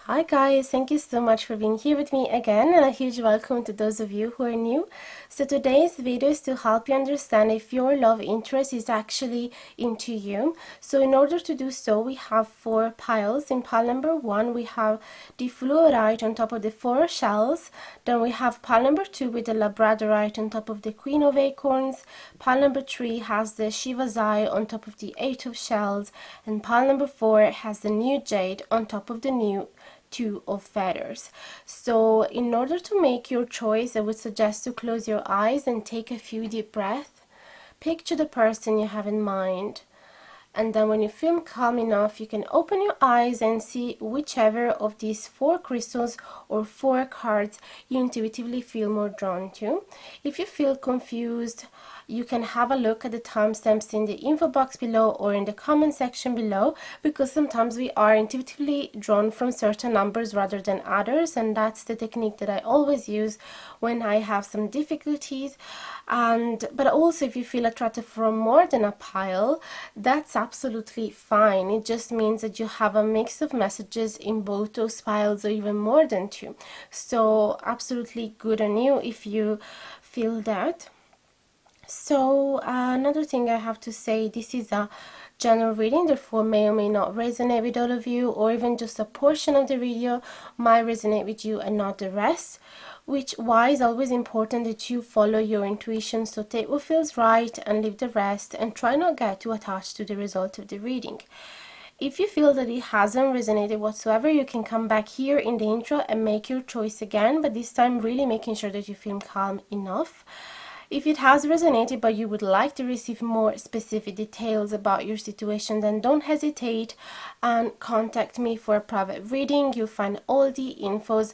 Hi guys, thank you so much for being here with me again, and a huge welcome to those of you who are new. So today's video is to help you understand if your love interest is actually into you. So in order to do so, we have 4 piles. In pile number 1 we have the Fluorite on top of the 4 shells. Then we have pile number 2 with the Labradorite on top of the Queen of Acorns. Pile number 3 has the Shiva on top of the 8 of shells, and pile number 4 has the new Jade on top of the new 2 of feathers. So in order to make your choice, I would suggest to close your eyes and take a few deep breaths. Picture the person you have in mind, and then when you feel calm enough, you can open your eyes and see whichever of these 4 crystals or 4 cards you intuitively feel more drawn to. If you feel confused, you can have a look at the timestamps in the info box below or in the comment section below, because sometimes we are intuitively drawn from certain numbers rather than others, and that's the technique that I always use when I have some difficulties. But also, if you feel attracted from more than a pile, that's absolutely fine. It just means that you have a mix of messages in both those piles, or even more than 2. So absolutely good on you if you feel that. So another thing I have to say, this is a general reading, therefore may or may not resonate with all of you, or even just a portion of the video might resonate with you and not the rest, which why is always important that you follow your intuition. So take what feels right and leave the rest, and try not get too attached to the result of the reading. If you feel that it hasn't resonated whatsoever, you can come back here in the intro and make your choice again, but this time really making sure that you feel calm enough. If it has resonated but you would like to receive more specific details about your situation, then don't hesitate and contact me for a private reading. You'll find all the infos,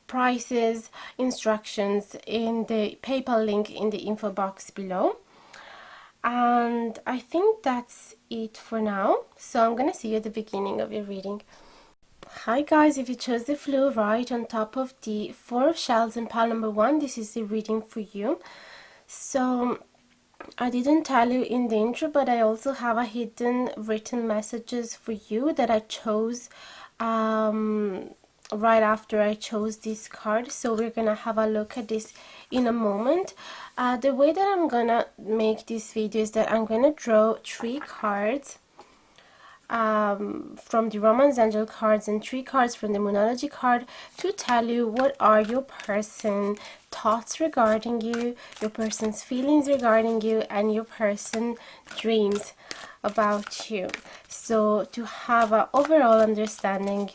prices, instructions in the PayPal link in the info box below. And I think that's it for now. So I'm gonna see you at the beginning of your reading. Hi guys, if you chose the Fluorite on top of the 4 shells in pile number 1, this is the reading for you. So I didn't tell you in the intro, but I also have a hidden written messages for you that I chose right after I chose this card. So we're gonna have a look at this in a moment. The way that I'm gonna make this video is that I'm gonna draw 3 cards from the Romance Angel cards and 3 cards from the Moonology card to tell you what are your person's thoughts regarding you, your person's feelings regarding you, and your person's dreams about you. So to have an overall understanding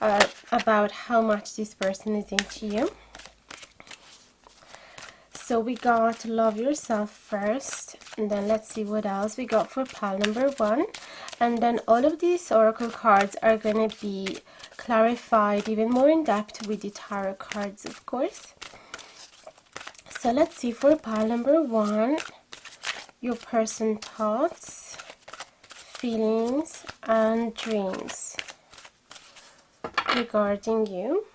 about how much this person is into you. So we got love yourself first, and then let's see what else we got for pile number 1. And then all of these oracle cards are going to be clarified even more in depth with the tarot cards, of course. So let's see for pile number 1, your person's thoughts, feelings, and dreams regarding you.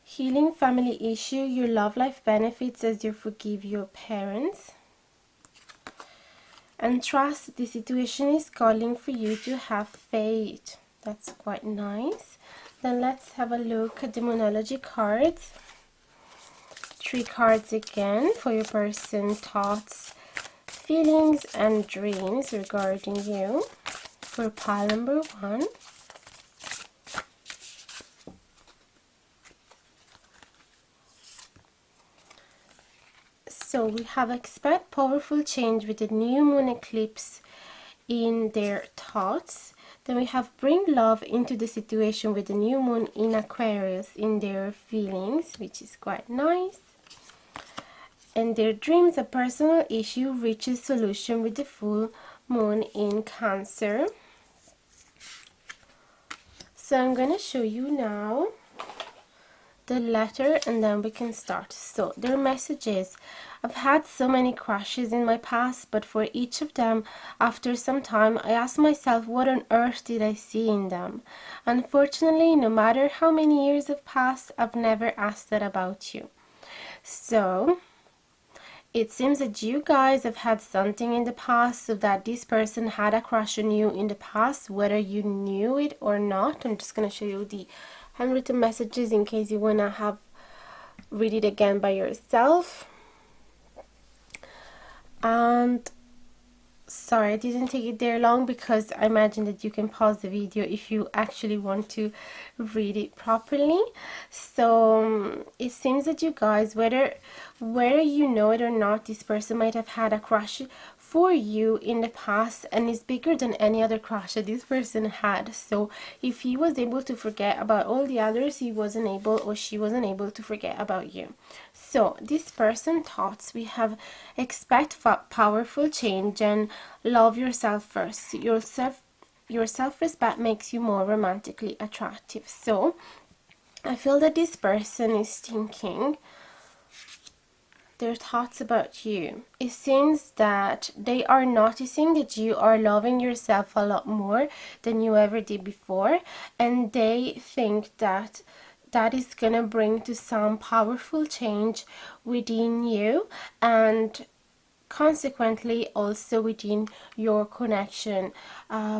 Healing family issue, your love life benefits as you forgive your parents. And trust, the situation is calling for you to have faith. That's quite nice. Then let's have a look at the Moonology cards. 3 cards again for your person's thoughts, feelings, and dreams regarding you for pile number 1. So we have expect powerful change with the new moon eclipse in their thoughts. Then we have bring love into the situation with the new moon in Aquarius in their feelings, which is quite nice. And their dreams, a personal issue reaches solution with the full moon in Cancer. So I'm going to show you now the letter, and then we can start. So their message is, I've had so many crushes in my past, but for each of them, after some time, I asked myself, what on earth did I see in them? Unfortunately, no matter how many years have passed, I've never asked that about you. So it seems that you guys have had something in the past, so that this person had a crush on you in the past, whether you knew it or not. I'm just going to show you the handwritten messages in case you want to read it again by yourself. And sorry, I didn't take it there long because I imagine that you can pause the video if you actually want to read it properly. So it seems that you guys, whether you know it or not, this person might have had a crush for you in the past, and it's bigger than any other crush that this person had. So if he was able to forget about all the others, he wasn't able, or she wasn't able to forget about you. So this person thoughts we have: expect powerful change and love yourself first. Your self-respect makes you more romantically attractive. So I feel that this person is thinking their thoughts about you. It seems that they are noticing that you are loving yourself a lot more than you ever did before, and they think that that is gonna bring to some powerful change within you, and consequently also within your connection,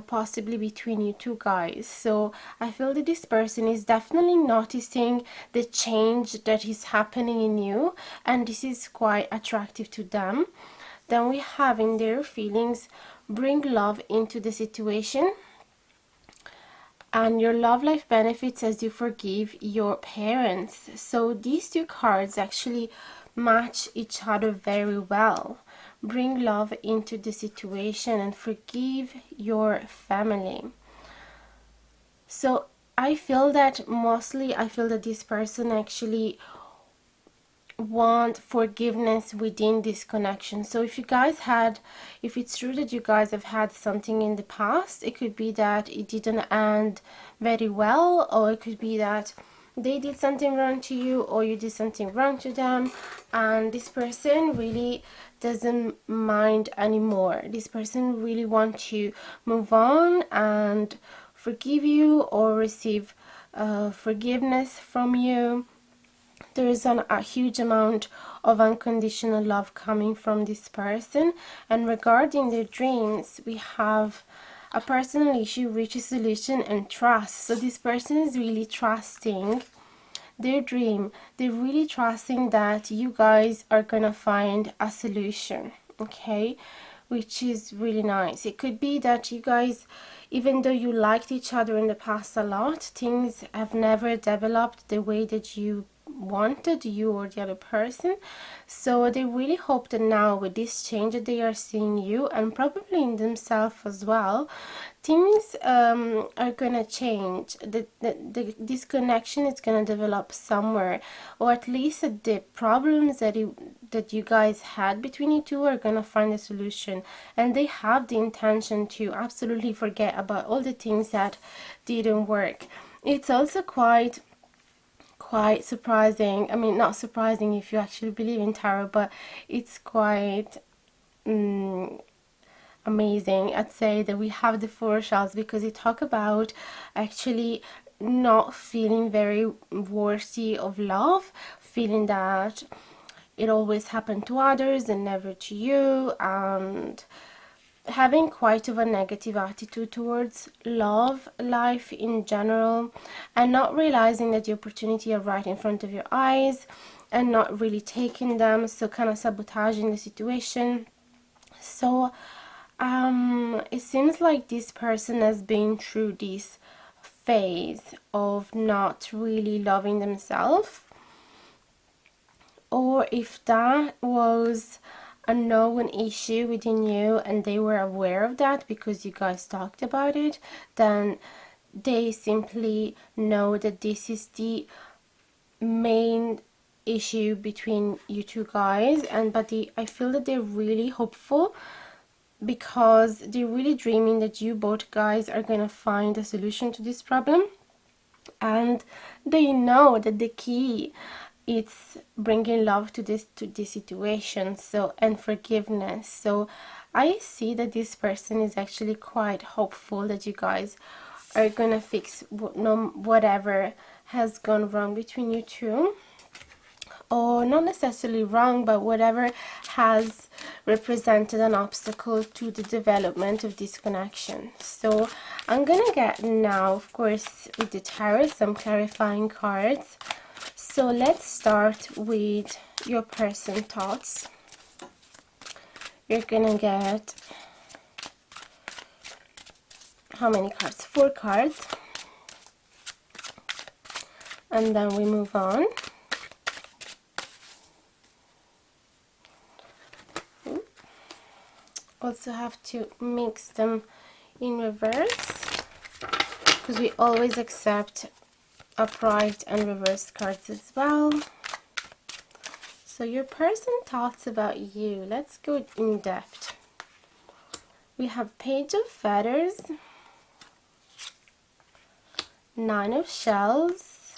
possibly between you two guys. So I feel that this person is definitely noticing the change that is happening in you, and this is quite attractive to them. Then we have in their feelings: bring love into the situation, and your love life benefits as you forgive your parents. So these two cards actually match each other very well. Bring love into the situation and forgive your family. So I feel that this person actually want forgiveness within this connection. So if it's true that you guys have had something in the past, it could be that it didn't end very well, or it could be that they did something wrong to you, or you did something wrong to them, and this person really doesn't mind anymore. This person really wants to move on and forgive you, or receive forgiveness from you. There is a huge amount of unconditional love coming from this person. And regarding their dreams, we have a personal issue, reaches solution, and trust. So this person is really trusting their dream. They're really trusting that you guys are gonna find a solution, okay, which is really nice. It could be that you guys, even though you liked each other in the past a lot, things have never developed the way that you wanted, you or the other person. So they really hope that now, with this change that they are seeing you, and probably in themselves as well, things are gonna change. This connection is gonna develop somewhere, or at least the problems that you guys had between you two are gonna find a solution, and they have the intention to absolutely forget about all the things that didn't work. It's also quite surprising. I mean, not surprising if you actually believe in tarot, but it's quite amazing, I'd say, that we have the Four of Shells, because they talk about actually not feeling very worthy of love, feeling that it always happened to others and never to you, and having quite of a negative attitude towards love life in general, and not realizing that the opportunity are right in front of your eyes and not really taking them, so kind of sabotaging the situation. So it seems like this person has been through this phase of not really loving themselves, or if that was a known issue within you and they were aware of that because you guys talked about it, then they simply know that this is the main issue between you two guys. I feel that they're really hopeful, because they're really dreaming that you both guys are gonna find a solution to this problem, and they know that the key, it's bringing love to this situation, so, and forgiveness. So I see that this person is actually quite hopeful that you guys are gonna fix whatever has gone wrong between you two. or not necessarily wrong, but whatever has represented an obstacle to the development of this connection. So I'm gonna get now, of course, with the tarot, some clarifying cards. So let's start with your person thoughts. You're gonna get how many cards? 4 cards, and then we move on. Also have to mix them in reverse, because we always accept upright and reversed cards as well. So your person thoughts about you. Let's go in depth. We have Page of Feathers, 9 of Shells,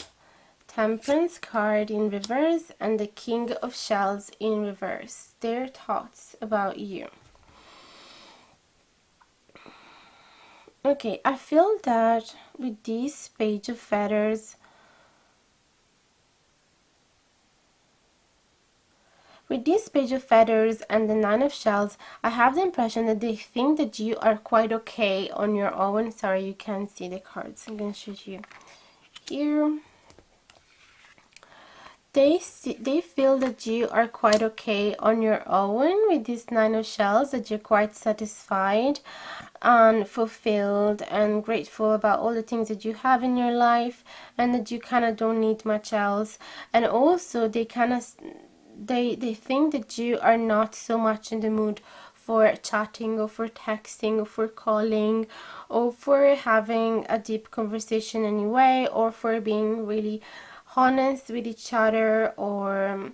Temperance card in reverse, and the King of Shells in reverse. Their thoughts about you. Okay, I feel that with this Page of Feathers, and the 9 of Shells, I have the impression that they think that you are quite okay on your own. Sorry, you can't see the cards. I'm going to show you here. They feel that you are quite okay on your own with this 9 of Shells, that you're quite satisfied and fulfilled and grateful about all the things that you have in your life, and that you kind of don't need much else. And also they kind of they think that you are not so much in the mood for chatting or for texting or for calling or for having a deep conversation anyway, or for being really honest with each other, or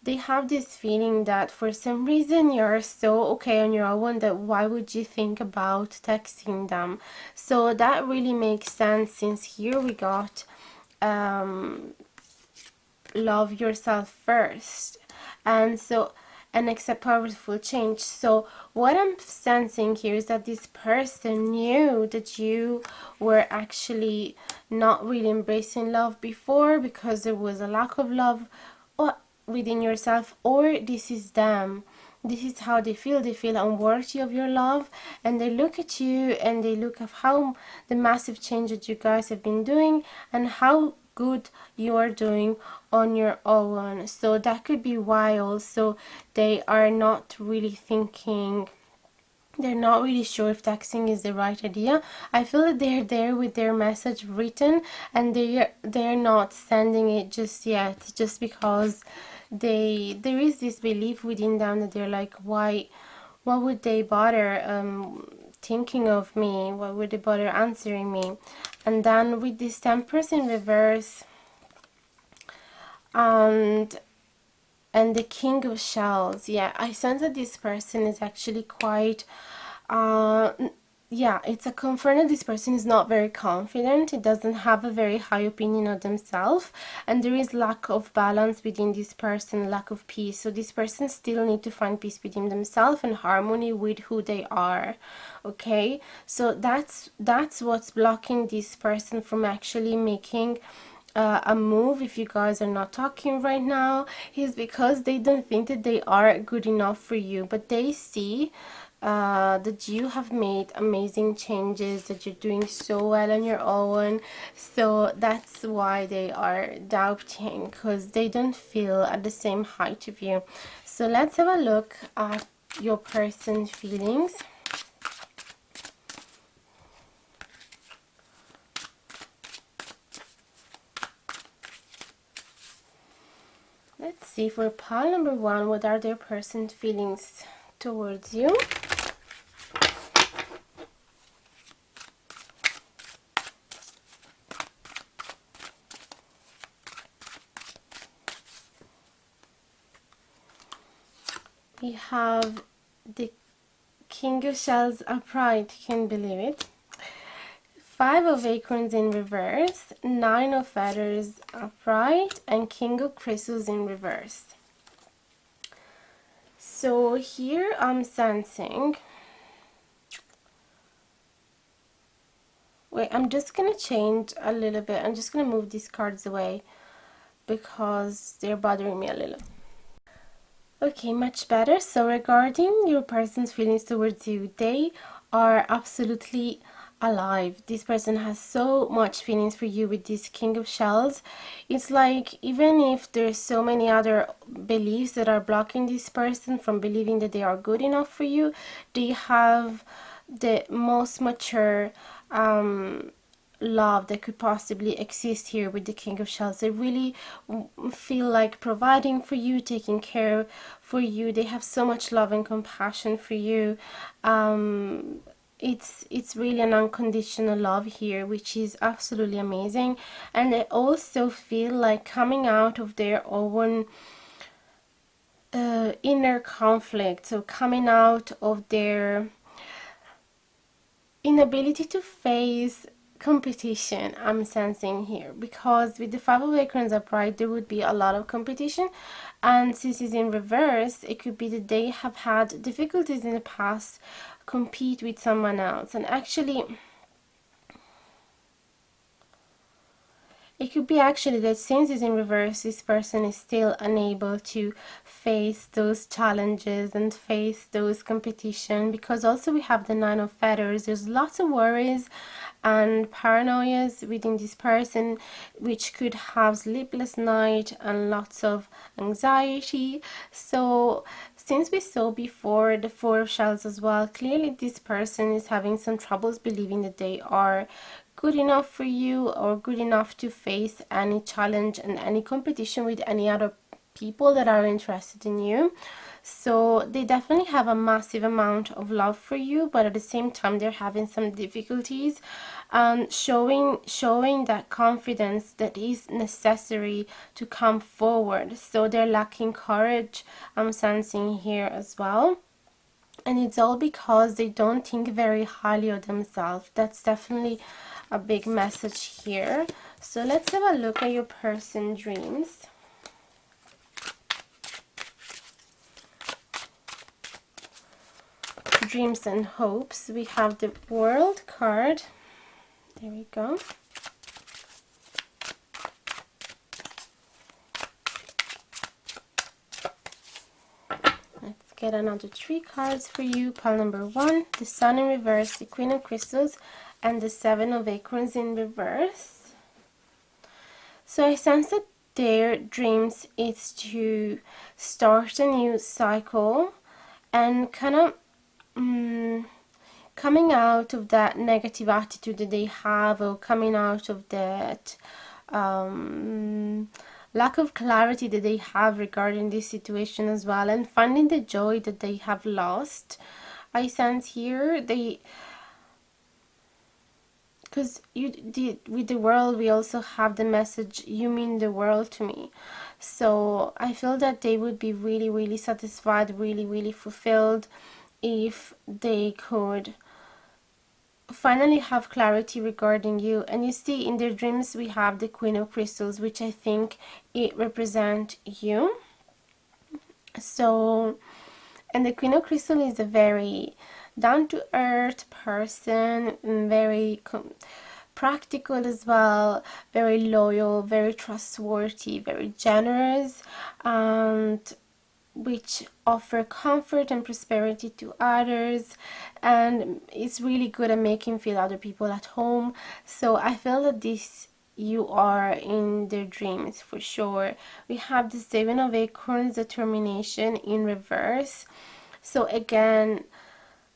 they have this feeling that for some reason you're so okay on your own that why would you think about texting them. So that really makes sense, since here we got love yourself first, and accept powerful change. So what I'm sensing here is that this person knew that you were actually not really embracing love before, because there was a lack of love within yourself, or this is them. This is how they feel unworthy of your love, and they look at you and they look at how the massive change that you guys have been doing and how good you are doing on your own. So that could be why also they are not really thinking, they're not really sure if texting is the right idea. I feel that they're there with their message written, and they're not sending it just yet, just because there is this belief within them that they're like, why would they bother thinking of me? Why would they bother answering me? And then with this Temperance in reverse and the King of Shells, yeah, I sense that this person is actually quite yeah, it's a confirm that this person is not very confident. It doesn't have a very high opinion of themselves, and there is lack of balance within this person, lack of peace. So this person still need to find peace within themselves and harmony with who they are. Okay, so that's what's blocking this person from actually making a move. If you guys are not talking right now, is because they don't think that they are good enough for you, but they see that you have made amazing changes, that you're doing so well on your own. So that's why they are doubting, because they don't feel at the same height of you. So let's have a look at your person's feelings. Let's see, for pile number 1, what are their person's feelings towards you? We have the King of Shells upright, can't believe it. 5 of Acorns in reverse, 9 of Feathers upright, and King of Crystals in reverse. So here I'm sensing, wait, I'm just gonna change a little bit. I'm just gonna move these cards away. because they're bothering me a little. Okay, much better. So regarding your person's feelings towards you, they are absolutely alive. This person has so much feelings for you with this King of Shells. It's like even if there's so many other beliefs that are blocking this person from believing that they are good enough for you, they have the most mature love that could possibly exist here with the King of Shells. They really feel like providing for you, taking care for you. They have so much love and compassion for you. It's really an unconditional love here, which is absolutely amazing. And they also feel like coming out of their own inner conflict, so coming out of their inability to face competition. I'm sensing here, because with the Five of Acorns upright there would be a lot of competition, and since it's in reverse, it could be that they have had difficulties in the past compete with someone else. And actually it could be actually that since it's in reverse, this person is still unable to face those challenges and face those competition, because also we have the Nine of Feathers. There's lots of worries and paranoias within this person, which could have sleepless night and lots of anxiety. So since we saw before the Four of Shells as well, clearly this person is having some troubles believing that they are good enough for you or good enough to face any challenge and any competition with any other people that are interested in you. So they definitely have a massive amount of love for you, but at the same time they're having some difficulties showing that confidence that is necessary to come forward. So they're lacking courage, I'm sensing here as well. And it's all because they don't think very highly of themselves. That's definitely a big message here. So let's have a look at your person's dreams. Dreams and hopes. We have the World card. There we go. Let's get another 3 cards for you. Pile number 1, the Sun in reverse, the Queen of Crystals, and the Seven of Acorns in reverse. So I sense that their dreams is to start a new cycle and kind of coming out of that negative attitude that they have, or coming out of that lack of clarity that they have regarding this situation as well, and finding the joy that they have lost. I sense here because with the world we also have the message, you mean the world to me. So I feel that they would be really, really satisfied, really, really fulfilled if they could finally have clarity regarding you. And you see, in their dreams we have the Queen of Crystals, which I think it represents you. So, and the Queen of Crystal is a very down-to-earth person, very practical as well, very loyal, very trustworthy, very generous, and which offer comfort and prosperity to others, and it's really good at making feel other people at home. So I feel that this you are in their dreams for sure. We have the Seven of Acorns, determination in reverse. So again,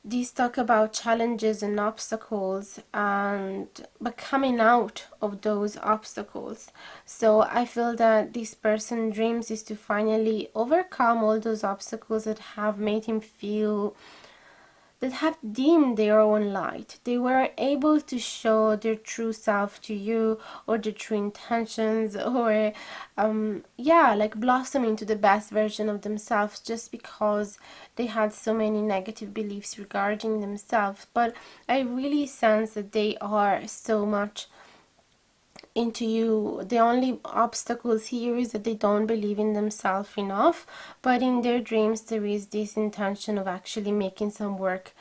these talk about challenges and obstacles, but coming out of those obstacles. So I feel that this person's dreams is to finally overcome all those obstacles that have made him feel, that have dimmed their own light. They were able to show their true self to you, or their true intentions, or yeah, like blossom into the best version of themselves, just because they had so many negative beliefs regarding themselves. But I really sense that they are so much into you. The only obstacles here is that they don't believe in themselves enough, but in their dreams there is this intention of actually making some work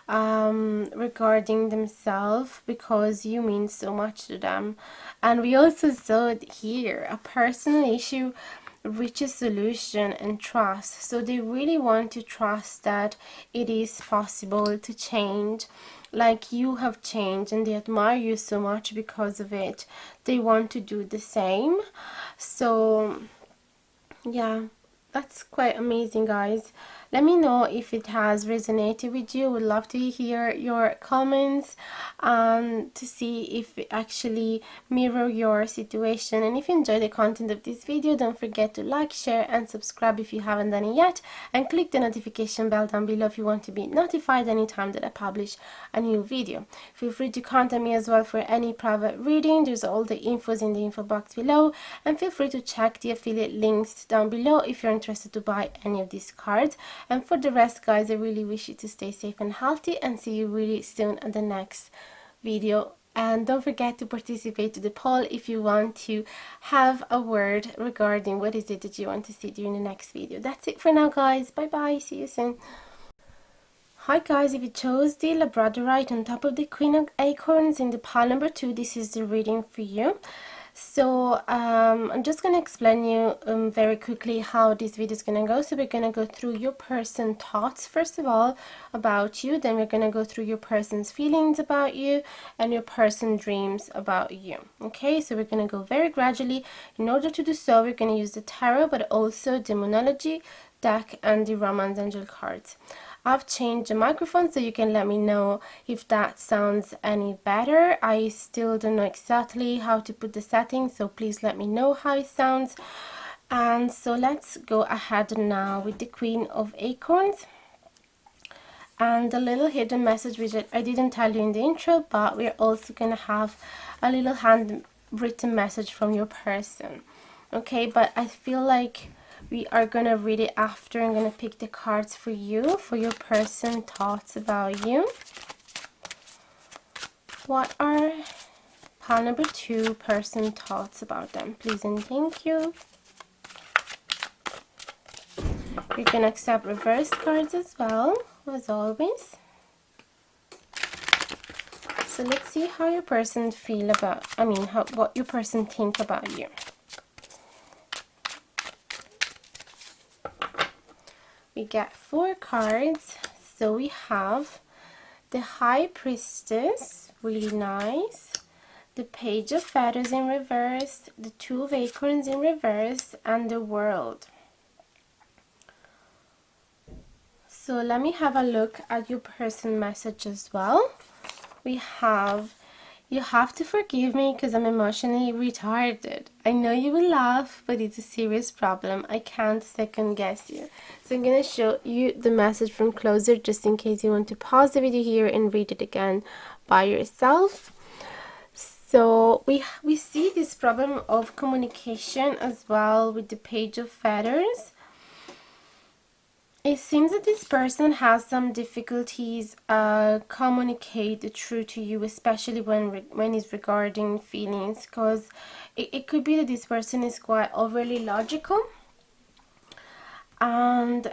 regarding themselves, because you mean so much to them. And we also saw it here, a personal issue reaches solution and trust. So they really want to trust that it is possible to change, like you have changed, and they admire you so much because of it. They want to do the same. So yeah, that's quite amazing, guys. Let me know if it has resonated with you. Would love to hear your comments to see if it actually mirror your situation. And if you enjoy the content of this video, don't forget to like, share and subscribe if you haven't done it yet, and click the notification bell down below if you want to be notified anytime that I publish a new video. Feel free to contact me as well for any private reading. There's all the infos in the info box below, and feel free to check the affiliate links down below if you're interested to buy any of these cards. And for the rest, guys, I really wish you to stay safe and healthy, and see you really soon at the next video. And don't forget to participate to the poll if you want to have a word regarding what is it that you want to see during the next video. That's it for now, guys. Bye bye, see you soon. Hi guys, if you chose the Labradorite on top of the Queen of Acorns in the pile number 2, this is the reading for you. So I'm just going to explain you very quickly how this video is going to go. So we're going to go through your person's thoughts first of all about you, then we're going to go through your person's feelings about you, and your person's dreams about you. Okay, so we're going to go very gradually. In order to do so, we're going to use the tarot, but also the Demonology deck and the Romance Angel cards. I've changed the microphone, so you can let me know if that sounds any better. I still don't know exactly how to put the settings, so please let me know how it sounds. And so let's go ahead now with the Queen of Acorns. And the little hidden message, which I didn't tell you in the intro, but we're also going to have a little handwritten message from your person. Okay, but I feel like we are gonna read it after. I'm gonna pick the cards for you, for your person thoughts about you. What are pile number 2 person thoughts about them, please and thank you. You can accept reverse cards as well, as always. So let's see how your person feel about, what your person think about you. We get 4 cards. So we have the High Priestess, really nice, the Page of Feathers in reverse, the Two of Acorns in reverse, and the World. So let me have a look at your person message as well. We have, you have to forgive me because I'm emotionally retarded. I know you will laugh, but it's a serious problem. I can't second guess you. So I'm going to show you the message from closer, just in case you want to pause the video here and read it again by yourself. So we see this problem of communication as well with the Page of Feathers. It seems that this person has some difficulties communicate the truth to you, especially when it's regarding feelings, because it could be that this person is quite overly logical and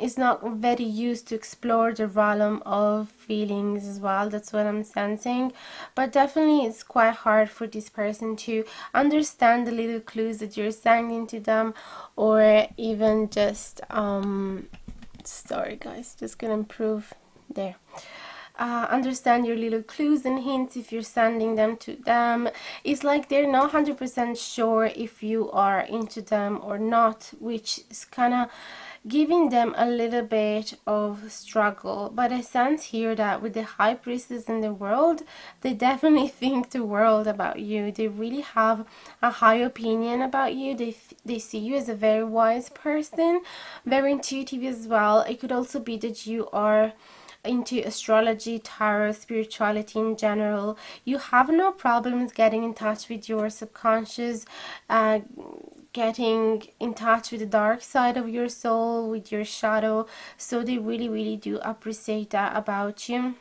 is not very used to explore the realm of feelings as well. That's what I'm sensing. But definitely it's quite hard for this person to understand the little clues that you're sending to them, or even just sorry guys, just gonna improve there. Understand your little clues and hints if you're sending them to them. It's like they're not 100% sure if you are into them or not, which is kind of giving them a little bit of struggle. But I sense here that with the High Priestess in the World, they definitely think the world about you. They really have a high opinion about you. They see you as a very wise person, very intuitive as well. It could also be that you are into astrology, tarot, spirituality in general. You have no problems getting in touch with your subconscious, getting in touch with the dark side of your soul, with your shadow. So they really do appreciate that about you.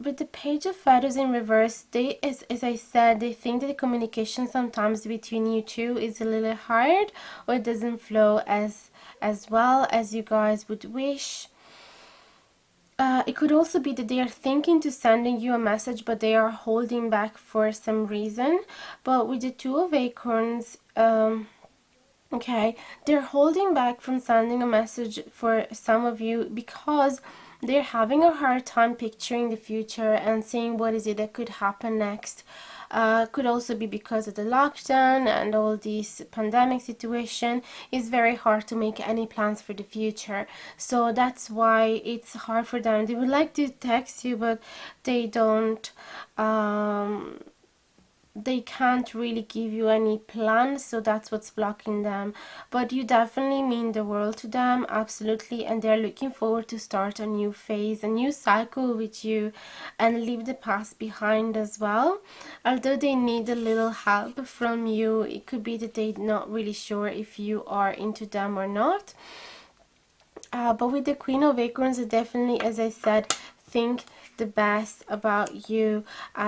with the Page of Feathers in reverse, they, as I said, they think that the communication sometimes between you two is a little hard, or it doesn't flow as well as you guys would wish. It could also be that they are thinking to sending you a message, but they are holding back for some reason. But with the Two of Acorns, okay, they're holding back from sending a message for some of you because they're having a hard time picturing the future and seeing what is it that could happen next. Could also be because of the lockdown and all this pandemic situation. It's very hard to make any plans for the future, so that's why it's hard for them. They would like to text you, but they don't, they can't really give you any plans, so that's what's blocking them. But you definitely mean the world to them, absolutely, and they're looking forward to start a new phase, a new cycle with you, and leave the past behind as well. Although they need a little help from you, it could be that they're not really sure if you are into them or not. But with the Queen of Acorns, they definitely, as I said, think the best about you.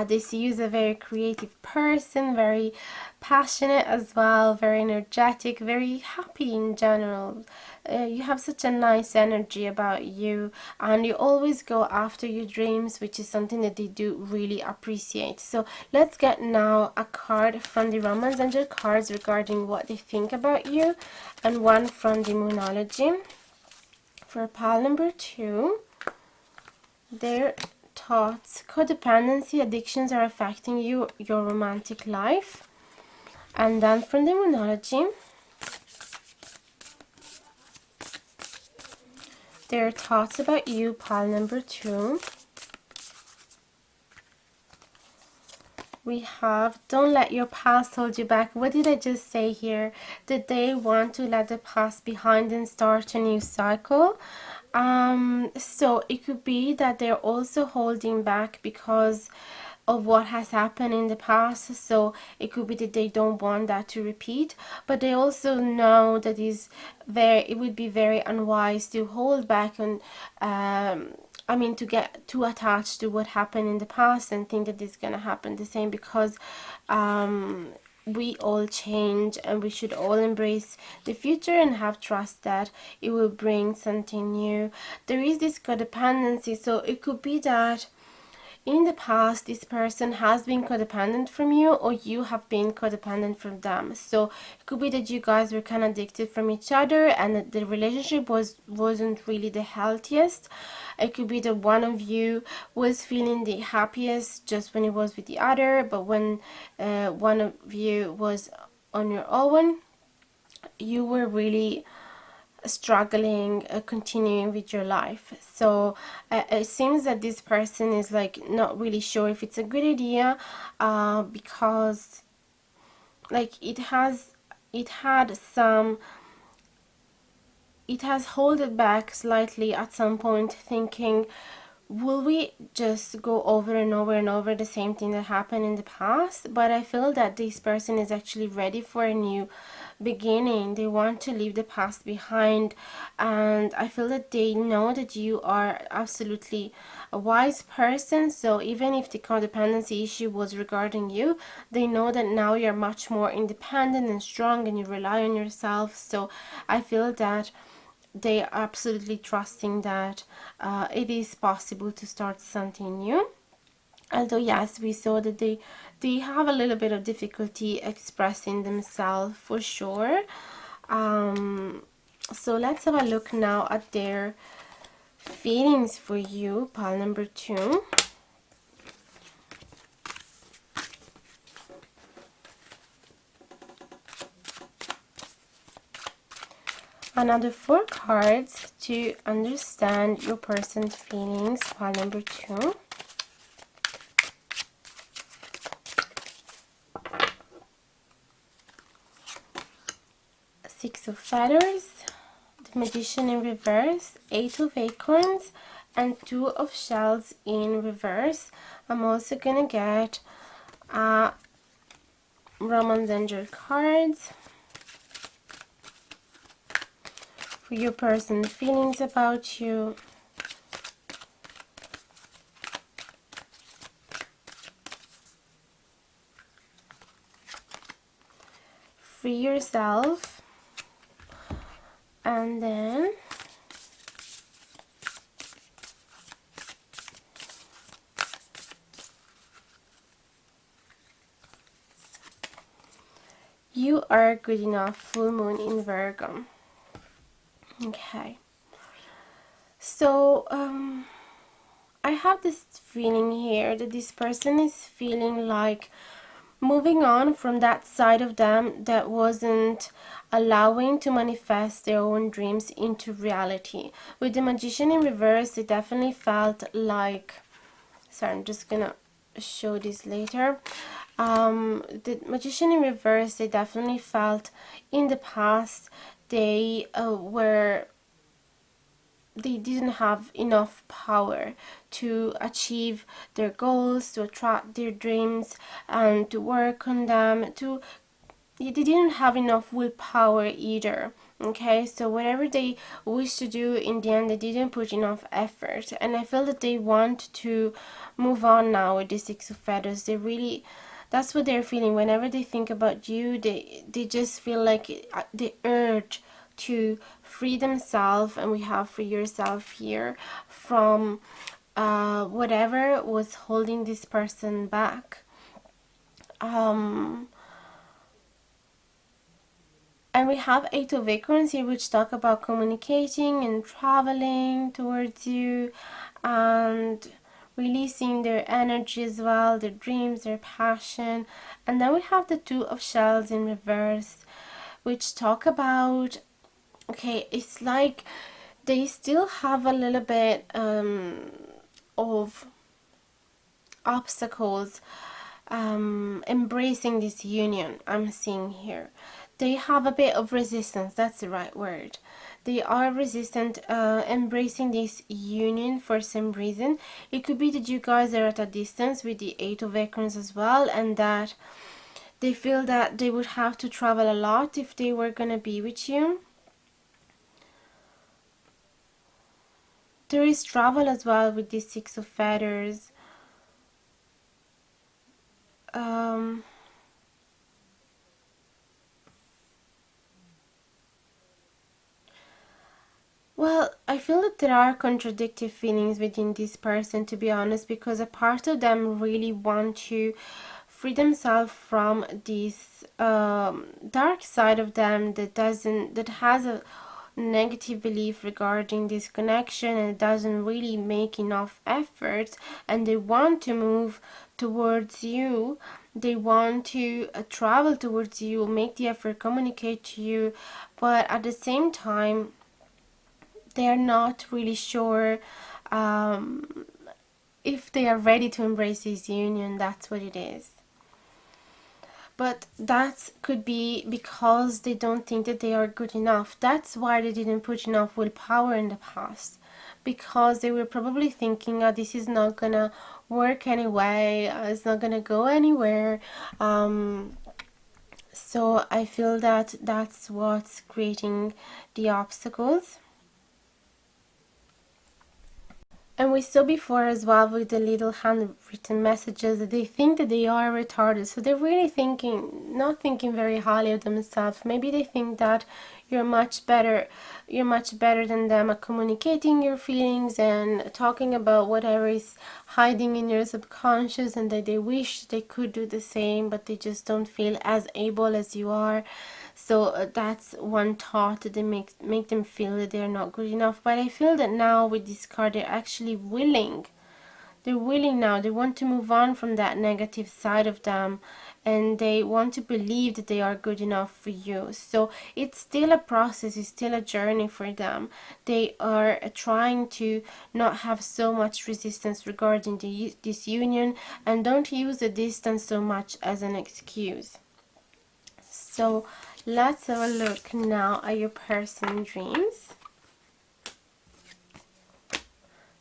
They see you as a very creative person, very passionate as well, very energetic, very happy in general. You have such a nice energy about you, and you always go after your dreams, which is something that they do really appreciate. So let's get now a card from the Romance Angel cards regarding what they think about you, and one from the Moonology. For pile number 2, their thoughts, codependency, addictions are affecting you, your romantic life. And then from the Moonology, their thoughts about you, pile number 2. We have, don't let your past hold you back. What did I just say here? That they want to let the past behind and start a new cycle. So it could be that they're also holding back because of what has happened in the past. So it could be that they don't want that to repeat, but they also know that it would be very unwise to hold back and I mean, to get too attached to what happened in the past and think that it's gonna happen the same, because we all change and we should all embrace the future and have trust that it will bring something new. There is this codependency, so it could be that in the past this person has been codependent from you, or you have been codependent from them. So it could be that you guys were kind of addicted from each other and that the relationship wasn't really the healthiest. It could be that one of you was feeling the happiest just when it was with the other, but when one of you was on your own, you were really struggling continuing with your life. So it seems that this person is like not really sure if it's a good idea, because like it has held it back slightly at some point, thinking, will we just go over and over and over the same thing that happened in the past? But I feel that this person is actually ready for a new beginning. They want to leave the past behind, and I feel that they know that you are absolutely a wise person. So even if the codependency issue was regarding you, they know that now you're much more independent and strong and you rely on yourself. So I feel that they are absolutely trusting that it is possible to start something new. Although yes, we saw that they have a little bit of difficulty expressing themselves for sure. So let's have a look now at their feelings for you, pile number 2. Another 4 cards to understand your person's feelings, pile number 2. Six of Feathers, the Magician in reverse, 8 of Acorns, and 2 of Shells in reverse. I'm also gonna get Romance Angel cards for your person's feelings about you. free yourself, and then you are good enough, full moon in Virgo. Okay, so I have this feeling here that this person is feeling like moving on from that side of them that wasn't allowing to manifest their own dreams into reality. With the Magician in reverse, it definitely felt like, sorry, I'm just gonna show this later. The Magician in reverse, they definitely felt in the past they didn't have enough power to achieve their goals, to attract their dreams, and to work on them. They didn't have enough willpower either. Okay, so whatever they wish to do, in the end they didn't put enough effort, and I feel that they want to move on now with the Six of Feathers. They really, that's what they're feeling whenever they think about you. They just feel like the urge to free themselves, and we have free yourself here from whatever was holding this person back. And we have Eight of Acorns here, which talk about communicating and traveling towards you and releasing their energy as well, their dreams, their passion. And then we have the Two of Shells in reverse, which talk about, okay, it's like they still have a little bit of obstacles embracing this union. I'm seeing here they have a bit of resistance, that's the right word. They are resistant embracing this union for some reason. It could be that you guys are at a distance with the Eight of Acorns as well, and that they feel that they would have to travel a lot if they were gonna be with you. There is travel as well with this Six of Feathers. Well, I feel that there are contradictory feelings within this person, to be honest, because a part of them really want to free themselves from this dark side of them that has a negative belief regarding this connection, and it doesn't really make enough effort, and they want to move towards you. They want to travel towards you, make the effort, communicate to you, but at the same time they're not really sure if they are ready to embrace this union. That's what it is. But that could be because they don't think that they are good enough. That's why they didn't put enough willpower in the past, because they were probably thinking, oh, this is not gonna work anyway, it's not gonna go anywhere. So I feel that that's what's creating the obstacles. And we saw before as well with the little handwritten messages that they think that they are retarded. So they're really not thinking very highly of themselves. Maybe they think that you're much better than them at communicating your feelings and talking about whatever is hiding in your subconscious, and that they wish they could do the same, but they just don't feel as able as you are. So that's one thought that they make them feel that they're not good enough. But I feel that now with this card, they're actually willing. They're willing now. They want to move on from that negative side of them, and they want to believe that they are good enough for you. So it's still a process. It's still a journey for them. They are trying to not have so much resistance regarding this union, and don't use the distance so much as an excuse. So let's have a look now at your person's dreams.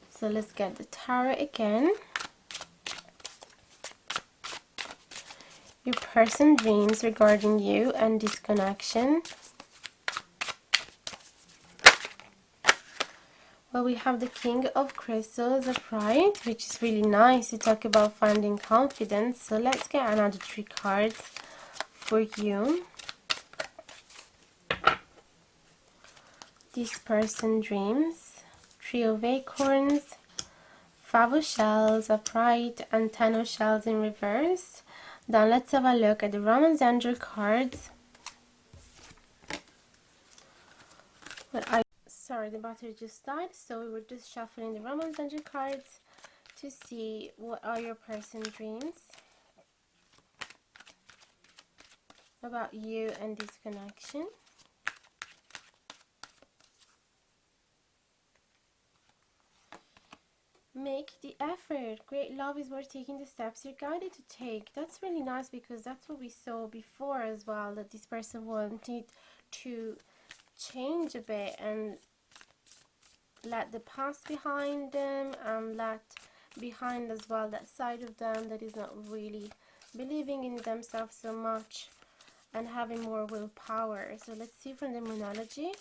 So let's get the tarot again. Your person dreams regarding you and this connection. Well, we have the King of Crystals upright, which is really nice to talk about finding confidence. So let's get another 3 cards for you. this person dreams, 3 of Acorns, 5 of Shells upright, and 10 of Shells in reverse. Then let's have a look at the Romance Angel cards. Sorry, the battery just died, so we were just shuffling the Romance Angel cards to see what are your person's dreams about you and this connection. Make the effort. Great love is worth taking the steps you're guided to take. That's really nice, because that's what we saw before as well, that this person wanted to change a bit and let the past behind them, and let behind as well that side of them that is not really believing in themselves so much and having more willpower. So let's see from the Moonology.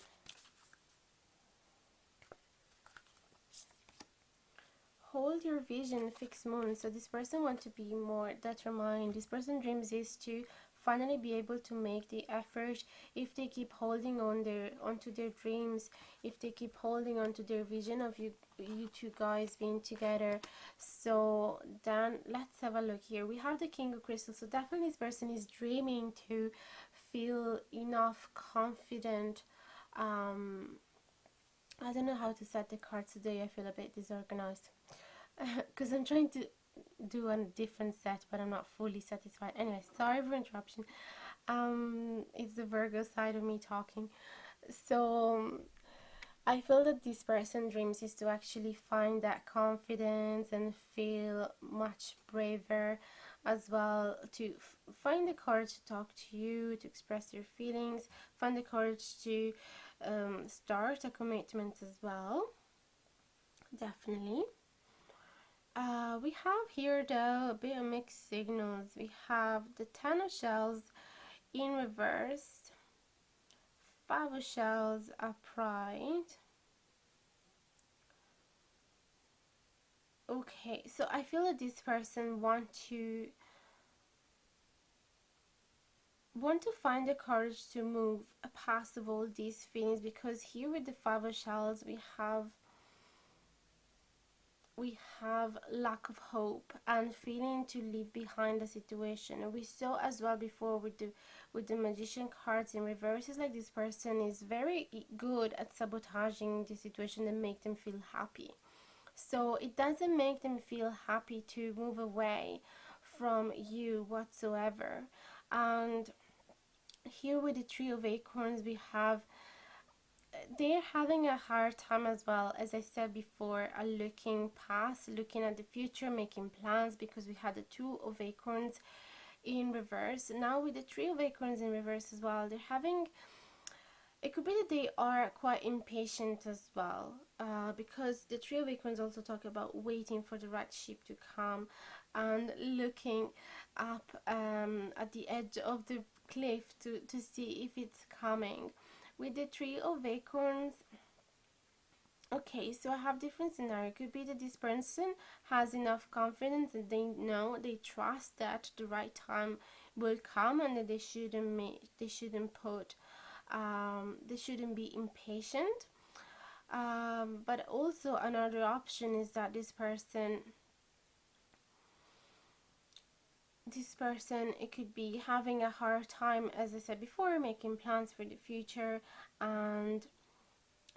Hold your vision, fixed moon. So this person wants to be more determined. This person dreams is to finally be able to make the effort. If they keep holding onto their dreams, if they keep holding on to their vision of you two guys being together. So then let's have a look here. We have the King of Crystals. So definitely this person is dreaming to feel enough confident. I don't know how to set the cards today. I feel a bit disorganized because I'm trying to do a different set, but I'm not fully satisfied. Anyway, sorry for interruption. It's the Virgo side of me talking. So I feel that this person dreams is to actually find that confidence and feel much braver as well, to find the courage to talk to you, to express your feelings, find the courage to start a commitment as well. Definitely. We have here though a bit of mixed signals. We have the 10 of Shells in reverse, 5 of Shells upright. Okay, so I feel that this person want to find the courage to move past of all these feelings, because here with the 5 of Shells we have lack of hope and feeling to leave behind the situation. And we saw as well before with the Magician cards in reverse, it's like this person is very good at sabotaging the situation and make them feel happy. So it doesn't make them feel happy to move away from you whatsoever. And here with the 3 of Acorns, we have they're having a hard time as well, as I said before, looking past, looking at the future, making plans, because we had the 2 of Acorns in reverse. Now with the 3 of Acorns in reverse as well, they're having, it could be that they are quite impatient as well, because the 3 of Acorns also talk about waiting for the right ship to come and looking up at the edge of the cliff to see if it's coming. With the 3 of Acorns, okay, so I have different scenario. It could be that this person has enough confidence and they trust that the right time will come, and that they shouldn't be impatient. But also another option is that this person, it could be having a hard time, as I said before, making plans for the future and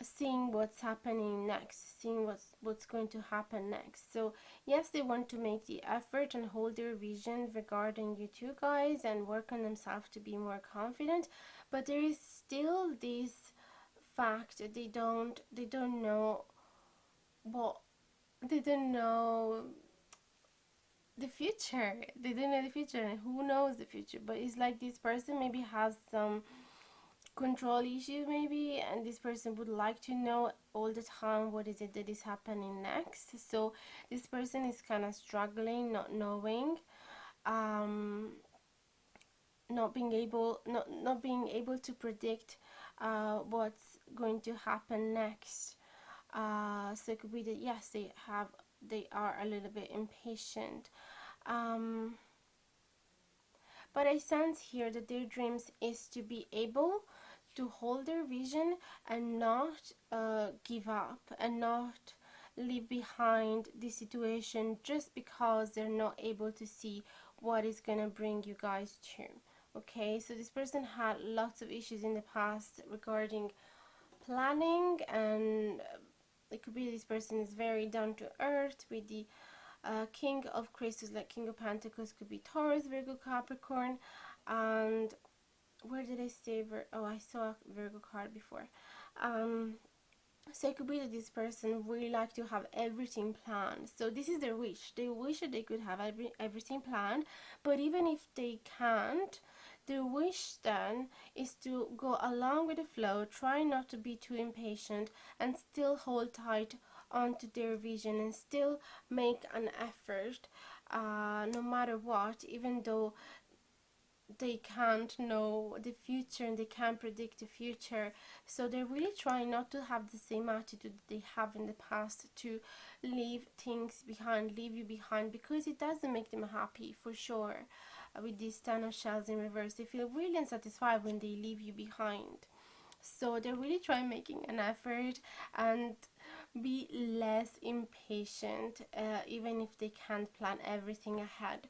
seeing what's happening next, seeing what's going to happen next. So yes, they want to make the effort and hold their vision regarding you two guys and work on themselves to be more confident, but there is still this fact that they don't know the future. They don't know the future, and who knows the future. But it's like this person maybe has some control issue maybe, and this person would like to know all the time what is it that is happening next. So this person is kind of struggling, not knowing, not being able to predict what's going to happen next. So it could be that yes, they are a little bit impatient, but I sense here that their dreams is to be able to hold their vision and not give up and not leave behind the situation just because they're not able to see what is gonna bring you guys to. Okay, so this person had lots of issues in the past regarding planning, and it could be this person is very down to earth with the King of Crystals, like King of Pentacles, could be Taurus, Virgo, Capricorn. And where did I say oh, I saw a Virgo card before. So it could be that this person really like to have everything planned. So this is their wish. They wish that they could have everything planned, but even if they can't, their wish then is to go along with the flow, try not to be too impatient, and still hold tight onto their vision and still make an effort, no matter what, even though they can't know the future and they can't predict the future. So they're really trying not to have the same attitude that they have in the past, to leave things behind, leave you behind, because it doesn't make them happy for sure. With this Ten of Shells in reverse, they feel really unsatisfied when they leave you behind. So they're really trying making an effort and be less impatient, even if they can't plan everything ahead.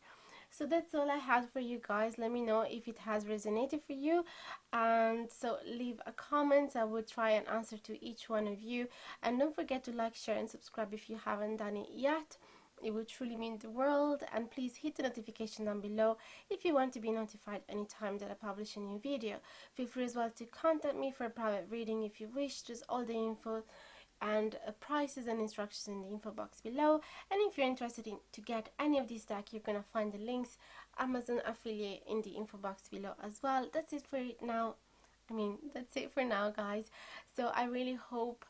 So that's all I had for you guys. Let me know if it has resonated for you, and so leave a comment. I will try and answer to each one of you, and don't forget to like, share and subscribe if you haven't done it yet. It would truly mean the world. And please hit the notification down below if you want to be notified anytime that I publish a new video. Feel free as well to contact me for a private reading if you wish. Just all the info and prices and instructions in the info box below. And if you're interested in to get any of these decks, you're gonna find the links, Amazon affiliate, in the info box below as well. That's it for now. That's it for now, guys. So I really hope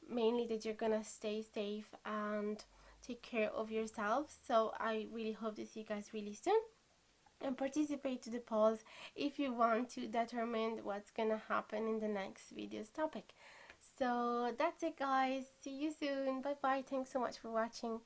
mainly that you're gonna stay safe and take care of yourselves. So I really hope to see you guys really soon, and participate to the polls if you want to determine what's gonna happen in the next video's topic. So that's it, guys. See you soon. Bye bye. Thanks so much for watching.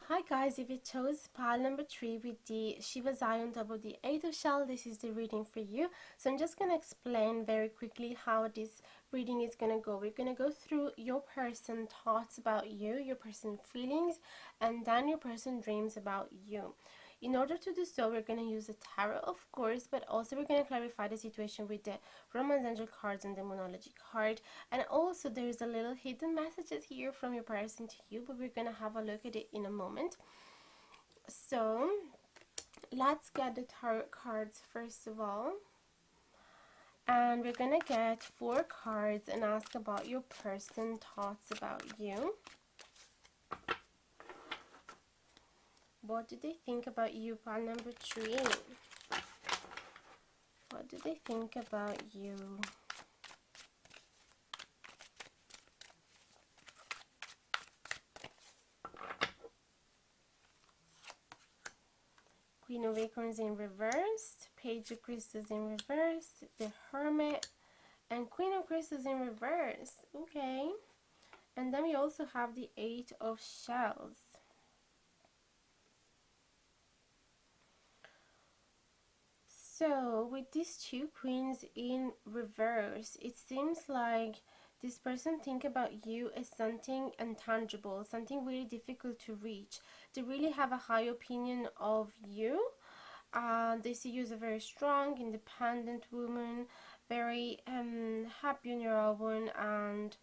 Hi guys, if you chose pile number 3 with the Shiva on top of the 8 of Shell, this is the reading for you. So I'm just going to explain very quickly how this reading is going to go. We're going to go through your person thoughts about you, your person feelings, and then your person dreams about you. In order to do so, we're going to use the tarot, of course, but also we're going to clarify the situation with the Romance Angel cards and the Monology card. And also there's a little hidden messages here from your person to you, but we're going to have a look at it in a moment. So let's get the tarot cards first of all. And we're going to get 4 cards and ask about your person thoughts about you. What do they think about you, pile number 3? What do they think about you? Queen of Acorns in reverse, Page of Crystals in reverse, the Hermit, and Queen of Crystals in reverse. Okay. And then we also have the 8 of Shells. So with these 2 queens in reverse, it seems like this person think about you as something intangible, something really difficult to reach. They really have a high opinion of you. They see you as a very strong, independent woman, very happy on your own, and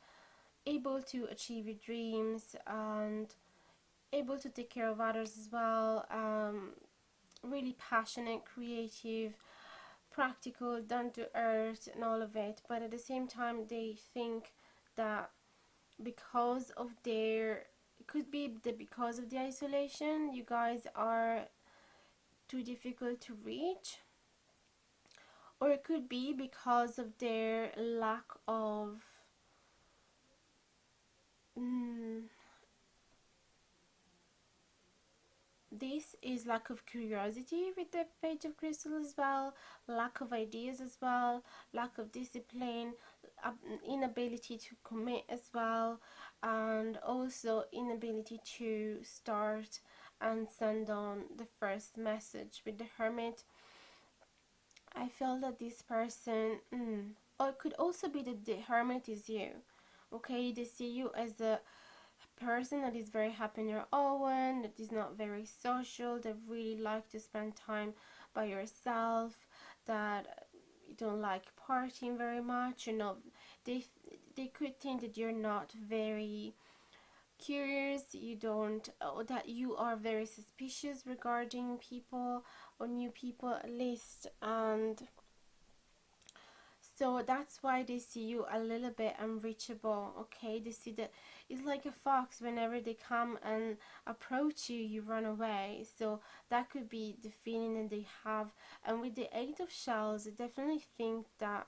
able to achieve your dreams, and able to take care of others as well. Really passionate, creative, practical, down to earth, and all of it. But at the same time, they think that because of their, it could be that because of the isolation, you guys are too difficult to reach, or it could be because of their lack of this is lack of curiosity with the Page of Crystals as well, lack of ideas as well, lack of discipline, inability to commit as well, and also inability to start and send on the first message. With the Hermit, I feel that this person or it could also be that the Hermit is you. Okay, they see you as a person that is very happy on your own, that is not very social, that really like to spend time by yourself, that you don't like partying very much. You know, they could think that you're not very curious, you don't, that you are very suspicious regarding people or new people at least, and so that's why they see you a little bit unreachable. Okay, they see that it's like a fox. Whenever they come and approach you, you run away. So that could be the feeling that they have. And with the Eight of Shells, I definitely think that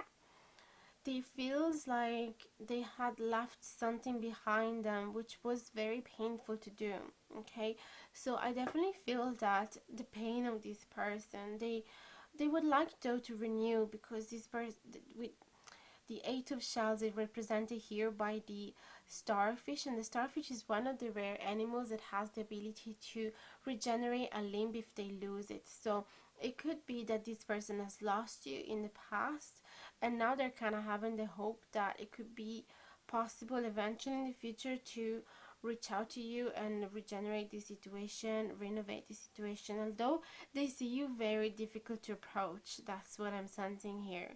they feels like they had left something behind them, which was very painful to do. Okay, so I definitely feel that the pain of this person, they would like though to renew, because this person with the Eight of Shells is represented here by the starfish, and the starfish is one of the rare animals that has the ability to regenerate a limb if they lose it. So it could be that this person has lost you in the past, and now they're kind of having the hope that it could be possible eventually in the future to reach out to you and regenerate the situation, renovate the situation, although they see you very difficult to approach. That's what I'm sensing here.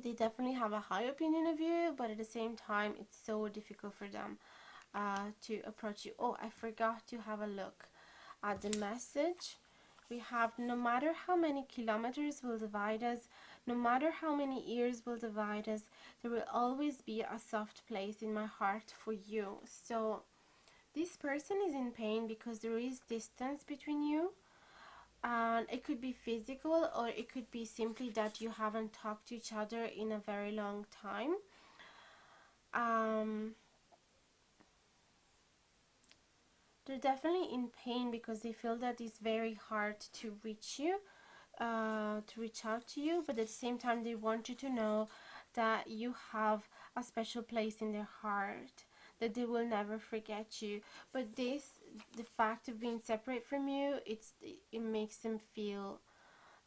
They definitely have a high opinion of you, but at the same time it's so difficult for them to approach you. Oh, I forgot to have a look at the message. We have, no matter how many kilometers will divide us, no matter how many years will divide us, there will always be a soft place in my heart for you. So this person is in pain because there is distance between you, and it could be physical, or it could be simply that you haven't talked to each other in a very long time. They're definitely in pain because they feel that it's very hard to reach you, to reach out to you, but at the same time they want you to know that you have a special place in their heart, that they will never forget you. But this, the fact of being separate from you, it makes them feel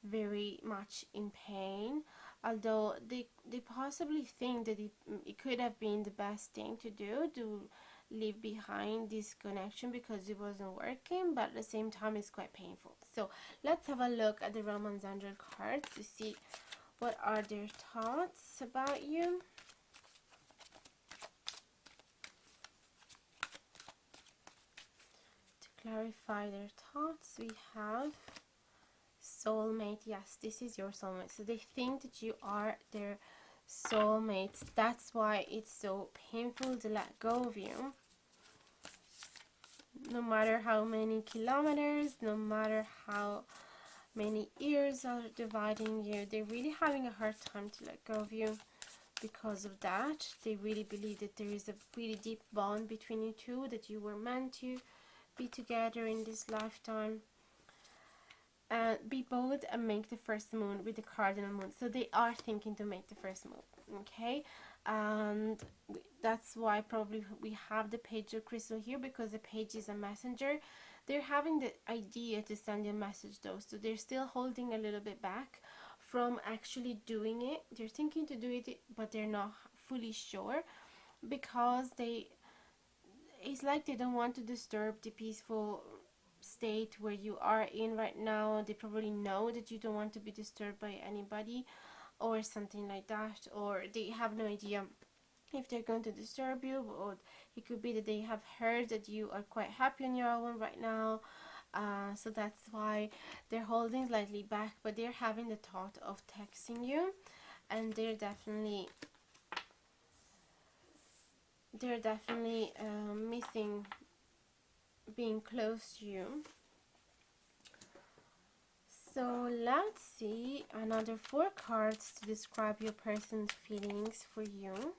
very much in pain, although they possibly think that it could have been the best thing to do, to leave behind this connection because it wasn't working, but at the same time it's quite painful. So let's have a look at the Romance Angel cards to see what are their thoughts about you. To clarify their thoughts, we have soulmate. Yes, this is your soulmate. So they think that you are their soulmates. That's why it's so painful to let go of you. No matter how many kilometers, no matter how many years are dividing you, they're really having a hard time to let go of you because of that. They really believe that there is a really deep bond between you two, that you were meant to be together in this lifetime. And be bold and make the first move with the cardinal moon. So they are thinking to make the first move, okay? And that's why probably we have the page of crystal here, because the page is a messenger. They're having the idea to send you a message though, so they're still holding a little bit back from actually doing it. They're thinking to do it, but they're not fully sure, because it's like they don't want to disturb the peaceful state where you are in right now. They probably know that you don't want to be disturbed by anybody or something like that, or they have no idea if they're going to disturb you, or it could be that they have heard that you are quite happy on your own right now, so that's why they're holding slightly back, but they're having the thought of texting you, and they're definitely missing being close to you. So let's see another 4 cards to describe your person's feelings for you.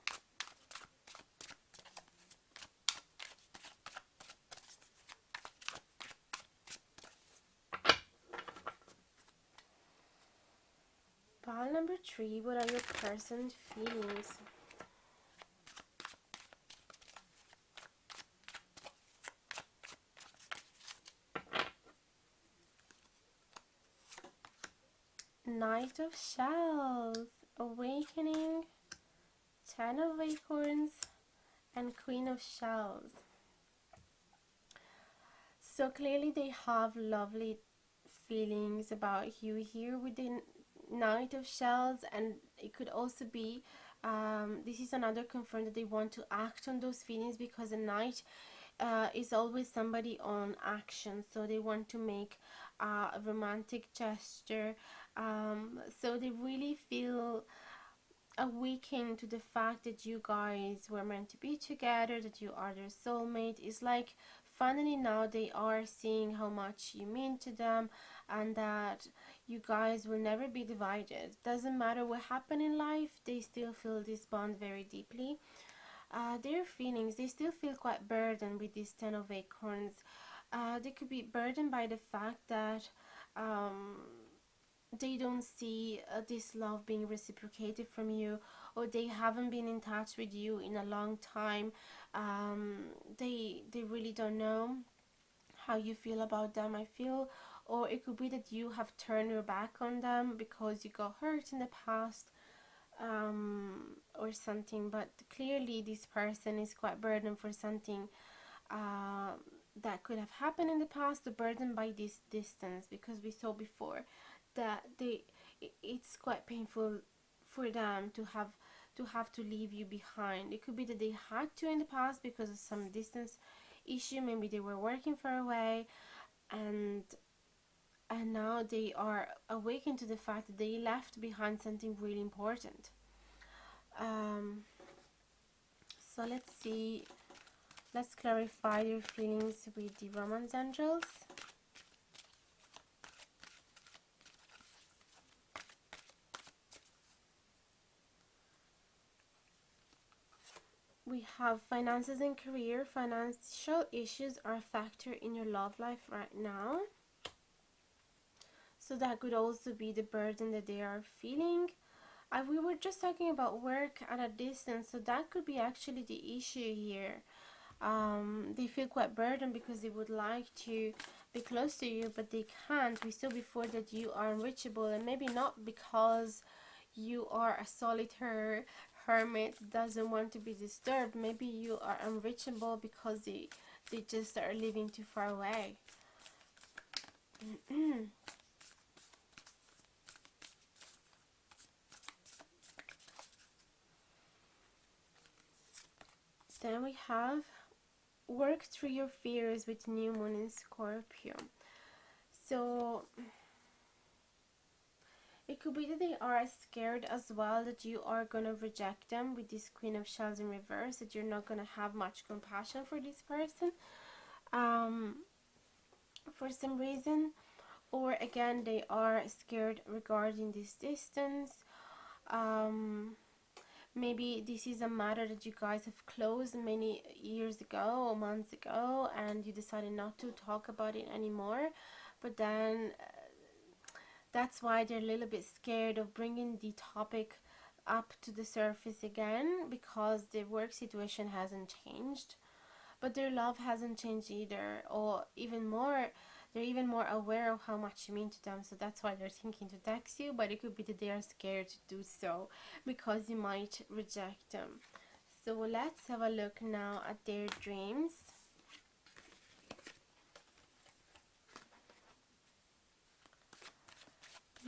Pile number 3, what are your person's feelings? Knight of Shells. Awakening, 10 of Acorns, and Queen of Shells. So clearly they have lovely feelings about you here with the Knight of Shells, and it could also be this is another confirm that they want to act on those feelings, because a Knight is always somebody on action, so they want to make a romantic gesture, so they really feel awakened to the fact that you guys were meant to be together, that you are their soulmate. It's like finally now they are seeing how much you mean to them, and that you guys will never be divided. Doesn't matter what happened in life, they still feel this bond very deeply. Their feelings, they still feel quite burdened with this 10 of Acorns. They could be burdened by the fact that they don't see this love being reciprocated from you, or they haven't been in touch with you in a long time. They really don't know how you feel about them, I feel. Or it could be that you have turned your back on them because you got hurt in the past, or something. But clearly this person is quite burdened for something that could have happened in the past, the burden by this distance, because we saw before that it's quite painful for them to have to leave you behind. It could be that they had to in the past because of some distance issue. Maybe they were working far away, and now they are awakened to the fact that they left behind something really important. So let's see, let's clarify your feelings with the romance angels. We have finances and career. Financial issues are a factor in your love life right now. So that could also be the burden that they are feeling. We were just talking about work at a distance, so that could be actually the issue here. They feel quite burdened because they would like to be close to you, but they can't. We saw before that you are unreachable, and maybe not because you are a solitary hermit doesn't want to be disturbed. Maybe you are unreachable because they just are living too far away. Then we have work through your fears with new moon in Scorpio. So it could be that they are scared as well that you are gonna reject them with this Queen of Shells in reverse, that you're not gonna have much compassion for this person for some reason. Or again, they are scared regarding this distance. Maybe this is a matter that you guys have closed many years ago or months ago, and you decided not to talk about it anymore. But then that's why they're a little bit scared of bringing the topic up to the surface again, because the work situation hasn't changed, but their love hasn't changed either. Or even more, they're even more aware of how much you mean to them, so that's why they're thinking to text you. But it could be that they are scared to do so because you might reject them. So let's have a look now at their dreams.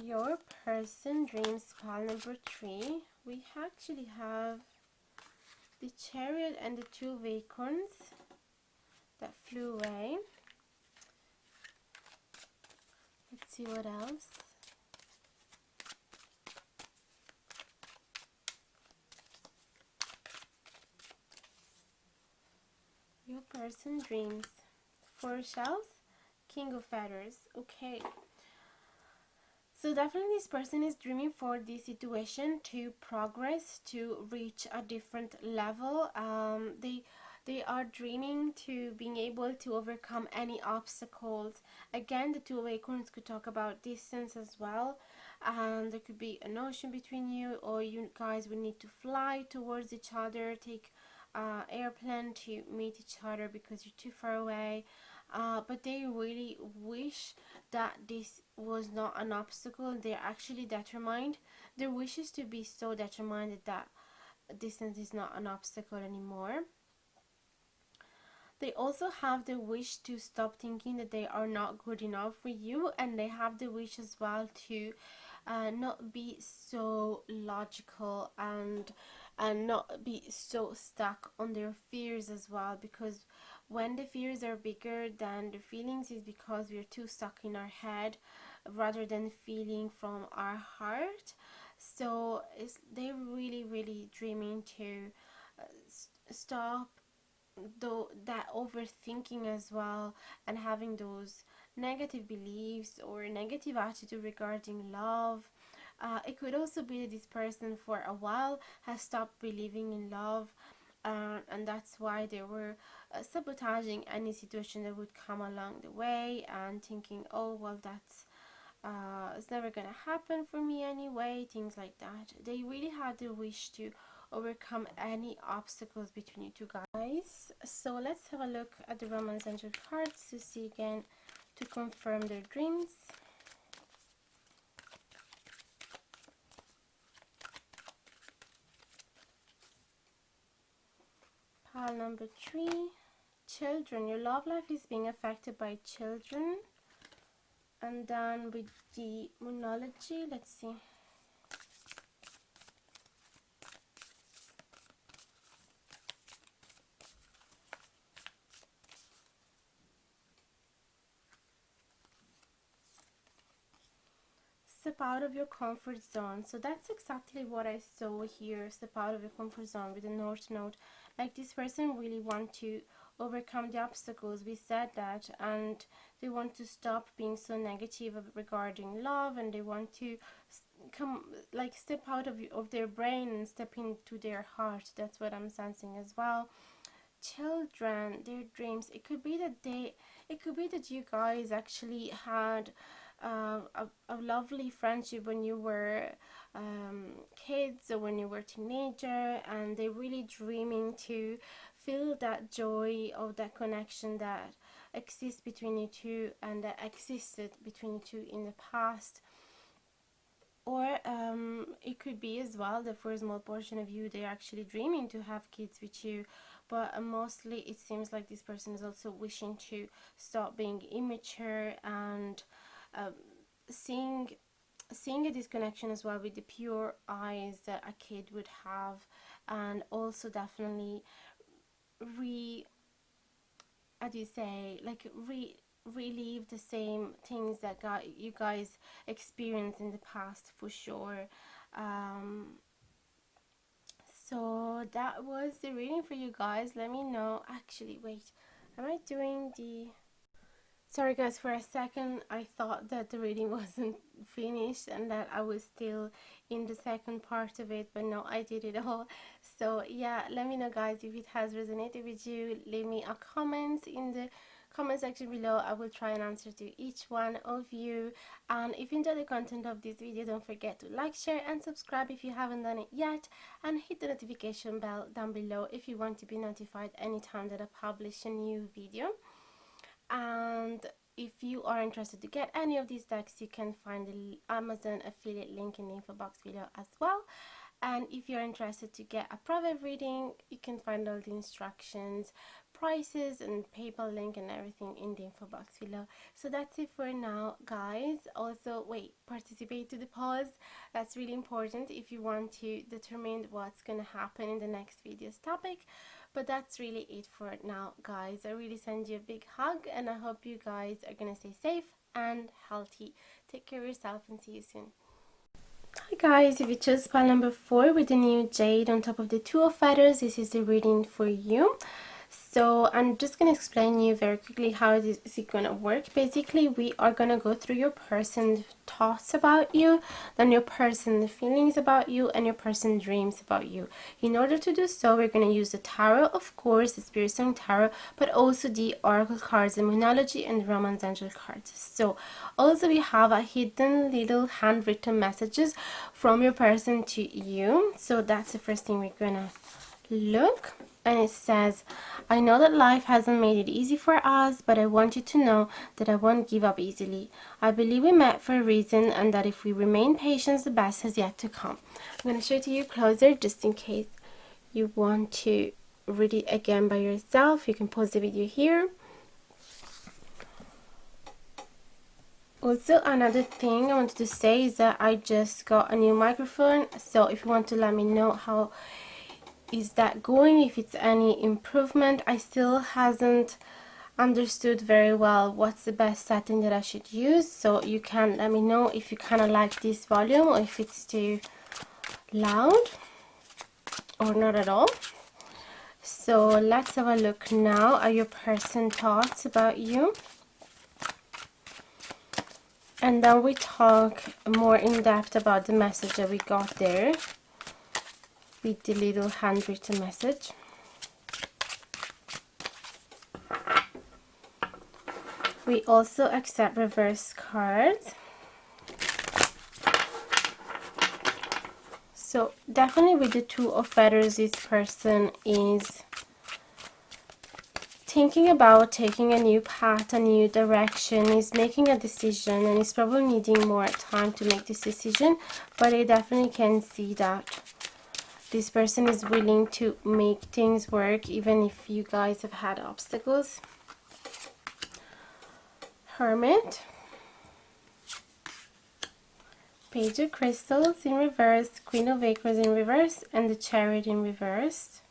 Your person dreams pile number 3. We actually have the Chariot and the 2 of Acorns that flew away. Let's see what else. Your person dreams 4 shells, King of Feathers. Okay. So definitely this person is dreaming for this situation to progress, to reach a different level. They are dreaming to being able to overcome any obstacles. Again, the 2 of Acorns could talk about distance as well. And there could be an ocean between you, or you guys would need to fly towards each other, take airplane to meet each other because you're too far away. but they really wish that this was not an obstacle. They're actually determined. Their wish is to be so determined that distance is not an obstacle anymore. They also have the wish to stop thinking that they are not good enough for you, and they have the wish as well to not be so logical and not be so stuck on their fears as well, because when the fears are bigger than the feelings is because we're too stuck in our head rather than feeling from our heart. So they're really dreaming to stop though that overthinking as well, and having those negative beliefs or negative attitude regarding love. It could also be that this person for a while has stopped believing in love, and that's why they were sabotaging any situation that would come along the way, and thinking, oh well, that's it's never gonna happen for me anyway, things like that. They really had the wish to overcome any obstacles between you two guys. So let's have a look at the Romance Angel cards to see again, to confirm their dreams. Pile number 3, children. Your love life is being affected by children. And then with the Moonology, let's see. Step out of your comfort zone. So that's exactly what I saw here. Step out of your comfort zone with the North Node. Like, this person really want to overcome the obstacles, we said that, and they want to stop being so negative regarding love, and they want to step out of their brain and step into their heart. That's what I'm sensing as well. Children, their dreams. It could be that you guys actually had a lovely friendship when you were kids or when you were teenager, and they're really dreaming to feel that joy of that connection that exists between you two, and that existed between you two in the past. Or it could be as well that for a small portion of you, they're actually dreaming to have kids with you, but mostly it seems like this person is also wishing to stop being immature and seeing a disconnection as well with the pure eyes that a kid would have, and also definitely relive the same things that you guys experienced in the past, for sure. So that was the reading for you guys. Let me know. Actually, wait, am I doing the... Sorry guys, for a second I thought that the reading wasn't finished and that I was still in the second part of it, but no, I did it all. So yeah, let me know guys if it has resonated with you. Leave me a comment in the comment section below. I will try and answer to each one of you. And if you enjoyed the content of this video, don't forget to like, share and subscribe if you haven't done it yet, and hit the notification bell down below if you want to be notified anytime that I publish a new video. And if you are interested to get any of these decks, you can find the Amazon affiliate link in the info box below as well. And if you're interested to get a private reading, you can find all the instructions, prices and PayPal link and everything in the info box below. So that's it for now guys. Also, wait, participate to the polls. That's really important if you want to determine what's gonna happen in the next video's topic. But that's really it for now guys. I really send you a big hug, and I hope you guys are gonna stay safe and healthy. Take care of yourself and see you soon. Hi guys, if you chose pile number 4 with the new Jade on top of the Two of Feathers, this is the reading for you. So I'm just going to explain you very quickly how is it going to work. Basically, we are going to go through your person's thoughts about you, then your person's feelings about you, and your person's dreams about you. In order to do so, we're going to use the tarot, of course, the Spirit Stone Tarot, but also the Oracle cards, the Moonology, and the Romance Angel cards. So also we have a hidden little handwritten messages from your person to you. So that's the first thing we're going to look. and it says, I know that life hasn't made it easy for us, but I want you to know that I won't give up easily. I believe we met for a reason, and that if we remain patient, the best has yet to come. I'm going to show it to you closer just in case you want to read it again by yourself. You can pause the video here. Also, another thing I wanted to say is that I just got a new microphone, so if you want to let me know how is that going, if it's any improvement. I still hasn't understood very well what's the best setting that I should use, so you can let me know if you kind of like this volume or if it's too loud or not at all. So let's have a look now at your person's thoughts about you. And then we talk more in depth about the message that we got there with the little handwritten message. We also accept reverse cards. So definitely with the Two of Feathers, this person is thinking about taking a new path, a new direction, is making a decision, and is probably needing more time to make this decision, but I definitely can see that this person is willing to make things work even if you guys have had obstacles. Hermit, Page of Crystals in reverse, Queen of Acorns in reverse, and the Chariot in reverse.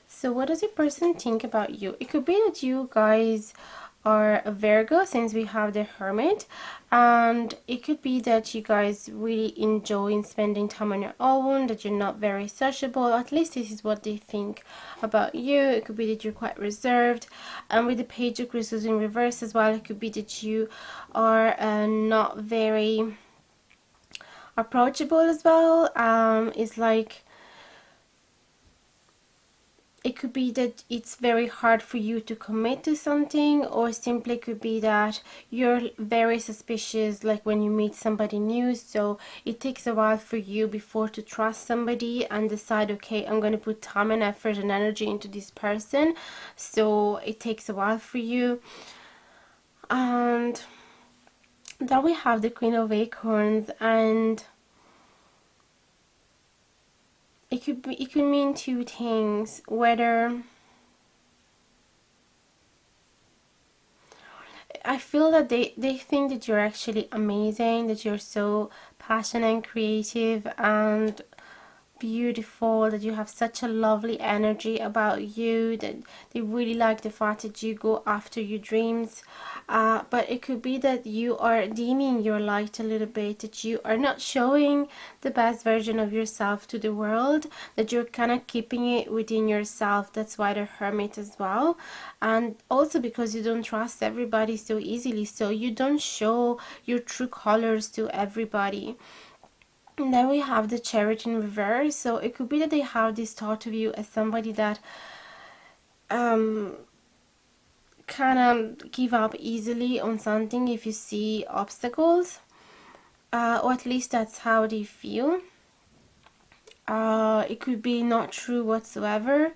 So what does your person think about you? It could be that you guys are a Virgo, since we have the Hermit, and it could be that you guys really enjoy spending time on your own, that you're not very sociable. At least this is what they think about you. It could be that you're quite reserved, and with the Page of Crystals in reverse as well, it could be that you are not very approachable as well. It's like it could be that it's very hard for you to commit to something, or simply could be that you're very suspicious like when you meet somebody new, so it takes a while for you before to trust somebody and decide, okay, I'm going to put time and effort and energy into this person, so it takes a while for you. And then we have the Queen of Acorns, and it could mean two things. Whether I feel that they think that you're actually amazing, that you're so passionate and creative and beautiful, that you have such a lovely energy about you, that they really like the fact that you go after your dreams, but it could be that you are dimming your light a little bit, that you are not showing the best version of yourself to the world, that you're kind of keeping it within yourself. That's why the Hermit as well, and also because you don't trust everybody so easily, so you don't show your true colors to everybody. And then we have the Chariot in reverse, so it could be that they have this thought of you as somebody that kind of give up easily on something if you see obstacles, or at least that's how they feel. It could be not true whatsoever.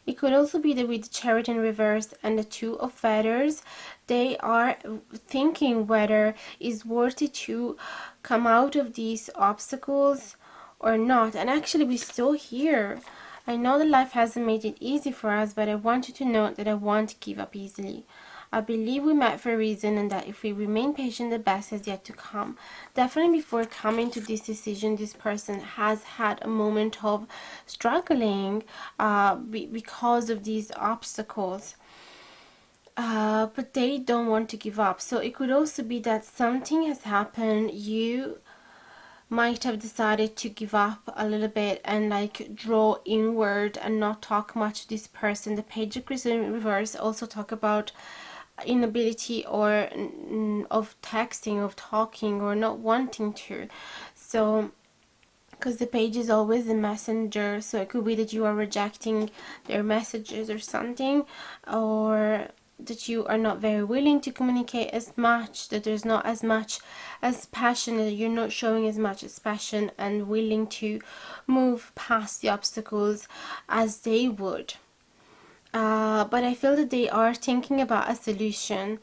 It could also be that with the Chariot in reverse and the Two of Feathers, they are thinking whether it's worth it to come out of these obstacles or not. And actually we still here. I know that life hasn't made it easy for us, but I want you to know that I won't give up easily. I believe we met for a reason, and that if we remain patient, the best is yet to come. Definitely before coming to this decision, this person has had a moment of struggling because of these obstacles. But they don't want to give up. So it could also be that something has happened. You might have decided to give up a little bit and like draw inward and not talk much to this person. The Page of Crystals in reverse also talk about inability or of texting, of talking, or not wanting to. So because the page is always a messenger, so it could be that you are rejecting their messages or something, or that you are not very willing to communicate as much, that there's not as much as passion, that you're not showing as much as passion and willing to move past the obstacles as they would. But I feel that they are thinking about a solution,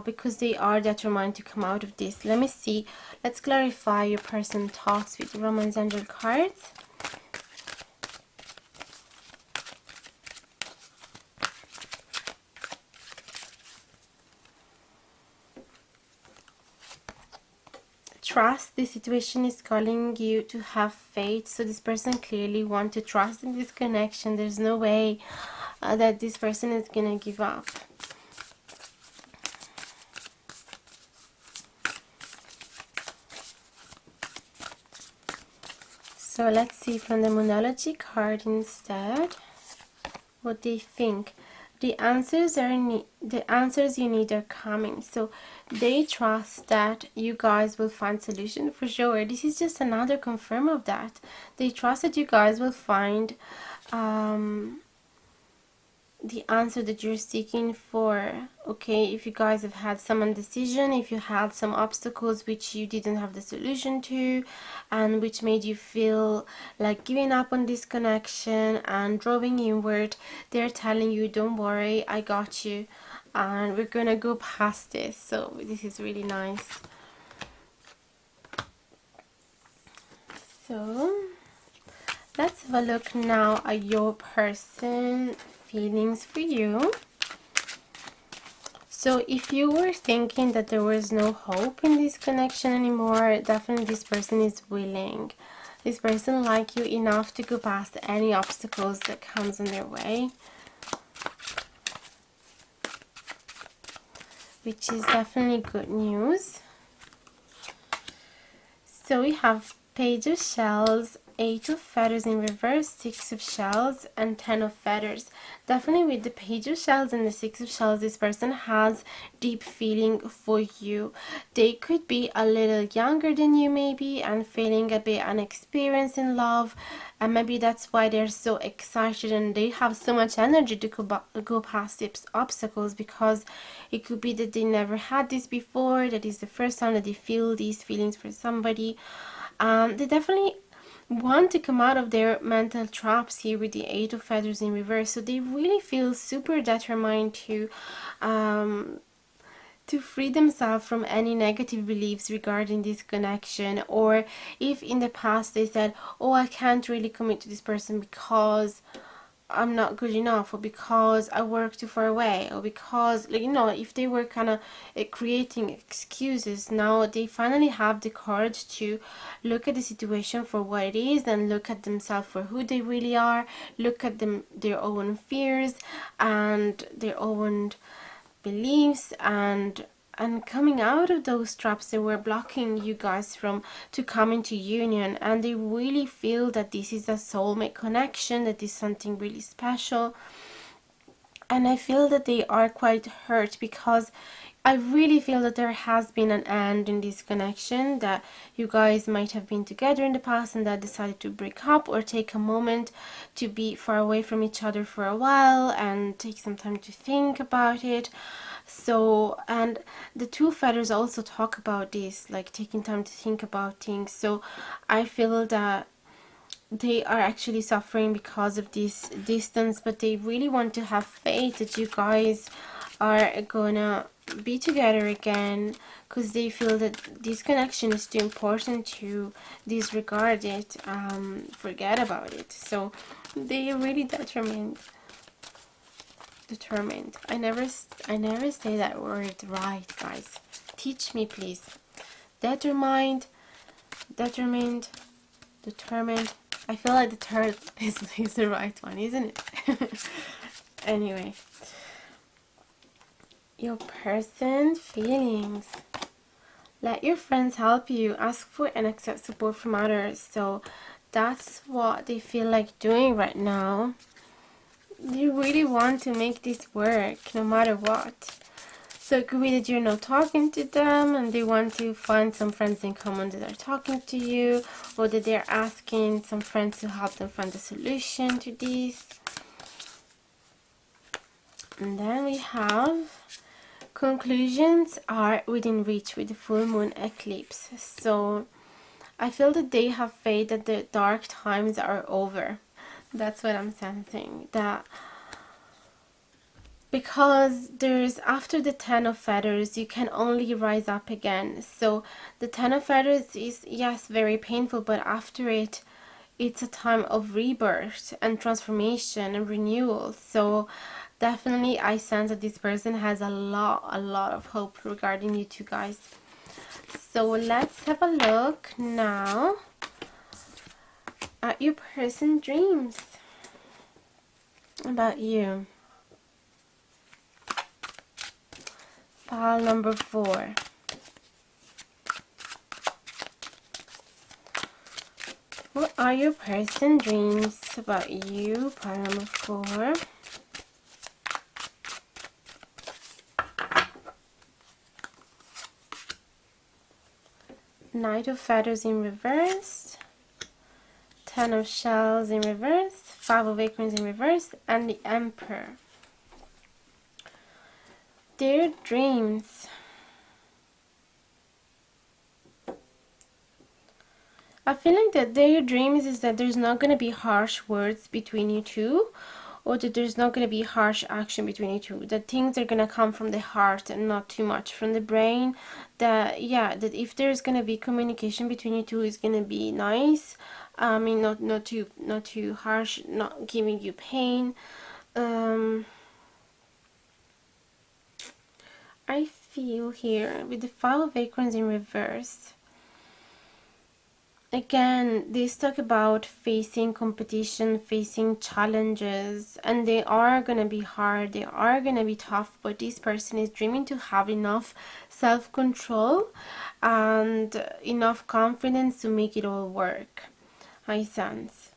because they are determined to come out of this. Let me see. Let's clarify your person's thoughts with the Romance Angel cards. Trust. This situation is calling you to have faith. So this person clearly wants to trust in this connection. There's no way that this person is gonna give up. So let's see from the Moonology card instead what they think. The answers you need are coming. So they trust that you guys will find solution for sure. This is just another confirm of that. They trust that you guys will find the answer that you're seeking for. Okay, if you guys have had some indecision, if you had some obstacles which you didn't have the solution to, and which made you feel like giving up on this connection and drawing inward, they're telling you, don't worry, I got you, and we're gonna go past this. So this is really nice. So let's have a look now at your person feelings for you. So if you were thinking that there was no hope in this connection anymore, definitely this person is willing. This person likes you enough to go past any obstacles that comes on their way, which is definitely good news. So we have Page of Shells, 8 of Feathers in reverse, 6 of Shells, and 10 of Feathers. Definitely with the Page of Shells and the 6 of Shells, this person has deep feeling for you. They could be a little younger than you maybe, and feeling a bit inexperienced in love, and maybe that's why they're so excited and they have so much energy to go past these obstacles, because it could be that they never had this before, that is the first time that they feel these feelings for somebody. They definitely want to come out of their mental traps here with the 8 of Feathers in reverse. So they really feel super determined to free themselves from any negative beliefs regarding this connection. Or if in the past they said, oh, I can't really commit to this person because I'm not good enough, or because I work too far away, or because, like, you know, if they were kind of creating excuses, now they finally have the courage to look at the situation for what it is and look at themselves for who they really are, look at their own fears and their own beliefs, and coming out of those traps that were blocking you guys from to come into union. And they really feel that this is a soulmate connection, that is something really special. And I feel that they are quite hurt, because I really feel that there has been an end in this connection, that you guys might have been together in the past and that decided to break up, or take a moment to be far away from each other for a while and take some time to think about it. So, and the 2 feathers also talk about this, like taking time to think about things. So I feel that they are actually suffering because of this distance, but they really want to have faith that you guys are gonna be together again, because they feel that this connection is too important to disregard it, forget about it. So they are really determined. I never say that word right, guys. Teach me, please. Determined. I feel like the third is the right one, isn't it? Anyway, your person's feelings. Let your friends help you. Ask for and accept support from others. So that's what they feel like doing right now. They really want to make this work no matter what. So it could be that you're not talking to them and they want to find some friends in common that are talking to you, or that they're asking some friends to help them find a solution to this. And then we have conclusions are within reach with the full moon eclipse. So I feel that they have faith that the dark times are over. That's what I'm sensing. That because there's after the 10 of feathers, you can only rise up again. So the 10 of feathers is, yes, very painful, but after it, it's a time of rebirth and transformation and renewal. So definitely I sense that this person has a lot of hope regarding you two guys. So let's have a look now at your person's dreams about you. Pile number 4. What are your person's dreams about you? Pile number 4. Knight of Feathers in reverse, 10 of Shells in reverse, 5 of Acorns in reverse, and the Emperor. Their dreams. I feel like that their dreams is that there's not going to be harsh words between you two, or that there's not going to be harsh action between you two. That things are going to come from the heart and not too much from the brain. That, yeah, that if there's going to be communication between you two, it's going to be nice. I mean, not too harsh, not giving you pain. I feel here with the 5 of Acorns in reverse. Again, this talk about facing competition, facing challenges, and they are going to be hard, they are going to be tough, but this person is dreaming to have enough self-control and enough confidence to make it all work, I sense.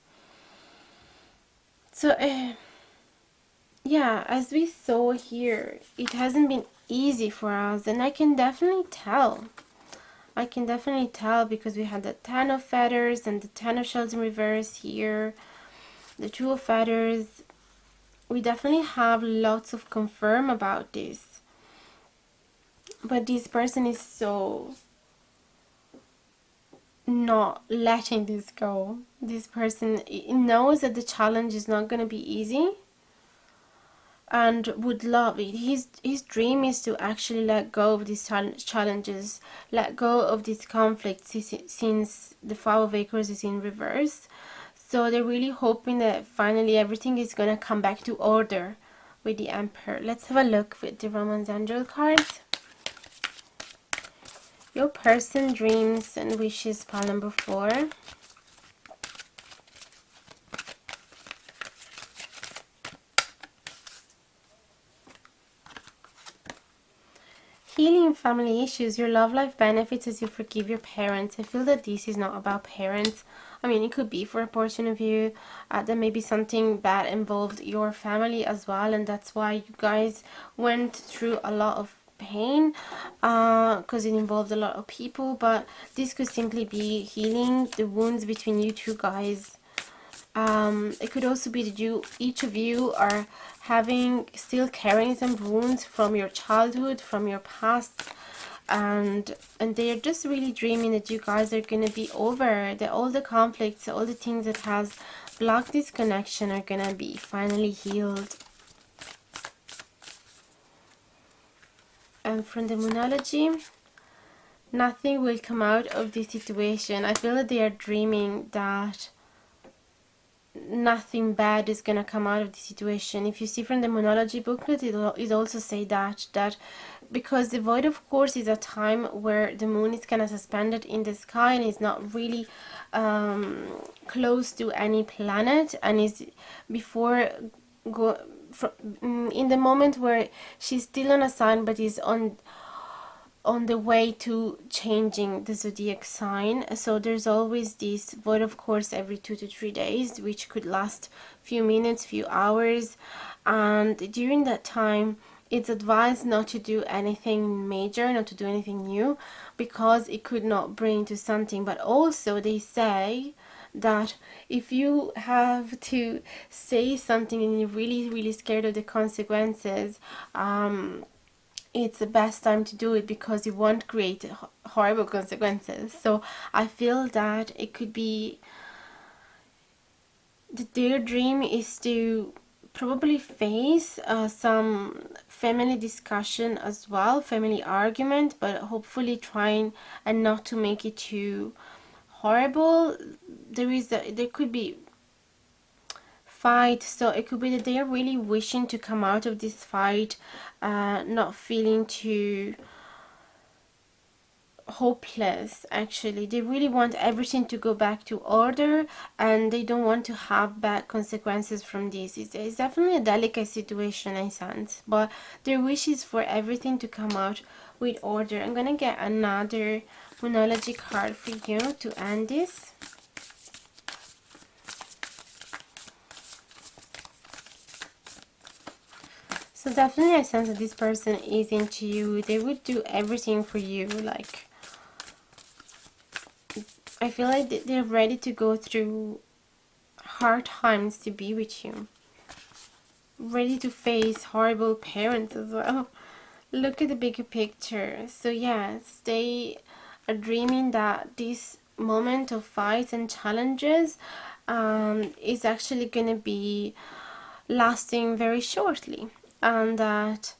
So, yeah, as we saw here, it hasn't been easy for us, and I can definitely tell. Because we had the 10 of feathers and the 10 of shells in reverse here, the 2 of feathers. We definitely have lots of confirm about this. But this person is so not letting this go. This person knows that the challenge is not going to be easy and would love it. His dream is to actually let go of these challenges, let go of these conflicts, since the 5 of Acorns is in reverse. So they're really hoping that finally everything is going to come back to order with the Emperor. Let's have a look with the Romance Angel cards. Your person dreams and wishes, pile number 4. Healing family issues. Your love life benefits as you forgive your parents. I feel that this is not about parents. I mean, it could be for a portion of you. There may be something bad involved your family as well, and that's why you guys went through a lot of pain, because it involved a lot of people. But this could simply be healing the wounds between you two guys. It could also be that each of you are still carrying some wounds from your childhood, from your past, and they are just really dreaming that you guys are going to be over, that all the conflicts, all the things that has blocked this connection are going to be finally healed. And from the Moonology, nothing will come out of this situation. I feel that they are dreaming that nothing bad is going to come out of the situation. If you see from the Moonology booklet, it also say that because the void, of course, is a time where the moon is kind of suspended in the sky and is not really close to any planet, and is before in the moment where she's still on a sign but is on the way to changing the zodiac sign. So there's always this void, of course, every 2 to 3 days, which could last few minutes, few hours, and during that time it's advised not to do anything major, not to do anything new, because it could not bring to something. But also they say that if you have to say something and you're really scared of the consequences, it's the best time to do it, because you won't create horrible consequences. So I feel that it could be their dream is to probably face some family discussion as well, family argument, but hopefully trying and not to make it too horrible. There could be fight, so it could be that they are really wishing to come out of this fight not feeling too hopeless. Actually, they really want everything to go back to order, and they don't want to have bad consequences from this. It's definitely a delicate situation, I sense, but their wish is for everything to come out with order. I'm gonna get another Moonology card for you to end this. So definitely I sense that this person is into you. They would do everything for you. Like, I feel like they're ready to go through hard times to be with you. Ready to face horrible parents as well. Look at the bigger picture. So yes, they are dreaming that this moment of fights and challenges is actually going to be lasting very shortly, and that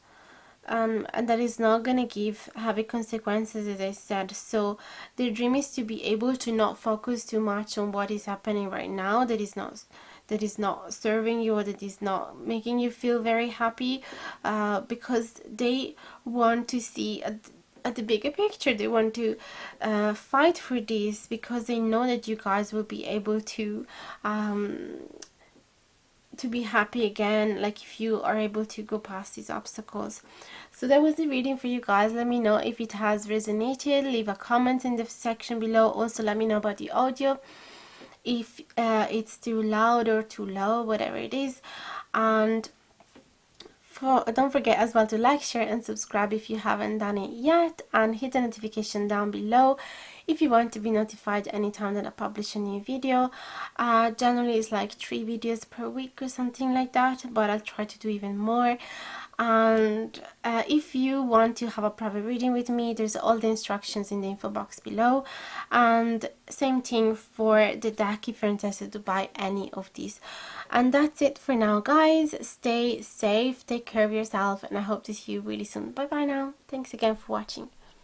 is not gonna give heavy consequences, as I said. So their dream is to be able to not focus too much on what is happening right now that is not serving you, or that is not making you feel very happy, because they want to see at the bigger picture. They want to fight for this, because they know that you guys will be able to be happy again, like if you are able to go past these obstacles. So that was the reading for you guys. Let me know if it has resonated. Leave a comment in the section below. Also let me know about the audio, if it's too loud or too low, whatever it is. And don't forget as well to like, share and subscribe if you haven't done it yet, and hit the notification down below if you want to be notified anytime that I publish a new video. Generally it's like 3 videos per week or something like that, but I'll try to do even more. And if you want to have a private reading with me, there's all the instructions in the info box below. And same thing for the deck if you're interested to buy any of these. And that's it for now, guys. Stay safe, take care of yourself, and I hope to see you really soon. Bye bye now. Thanks again for watching.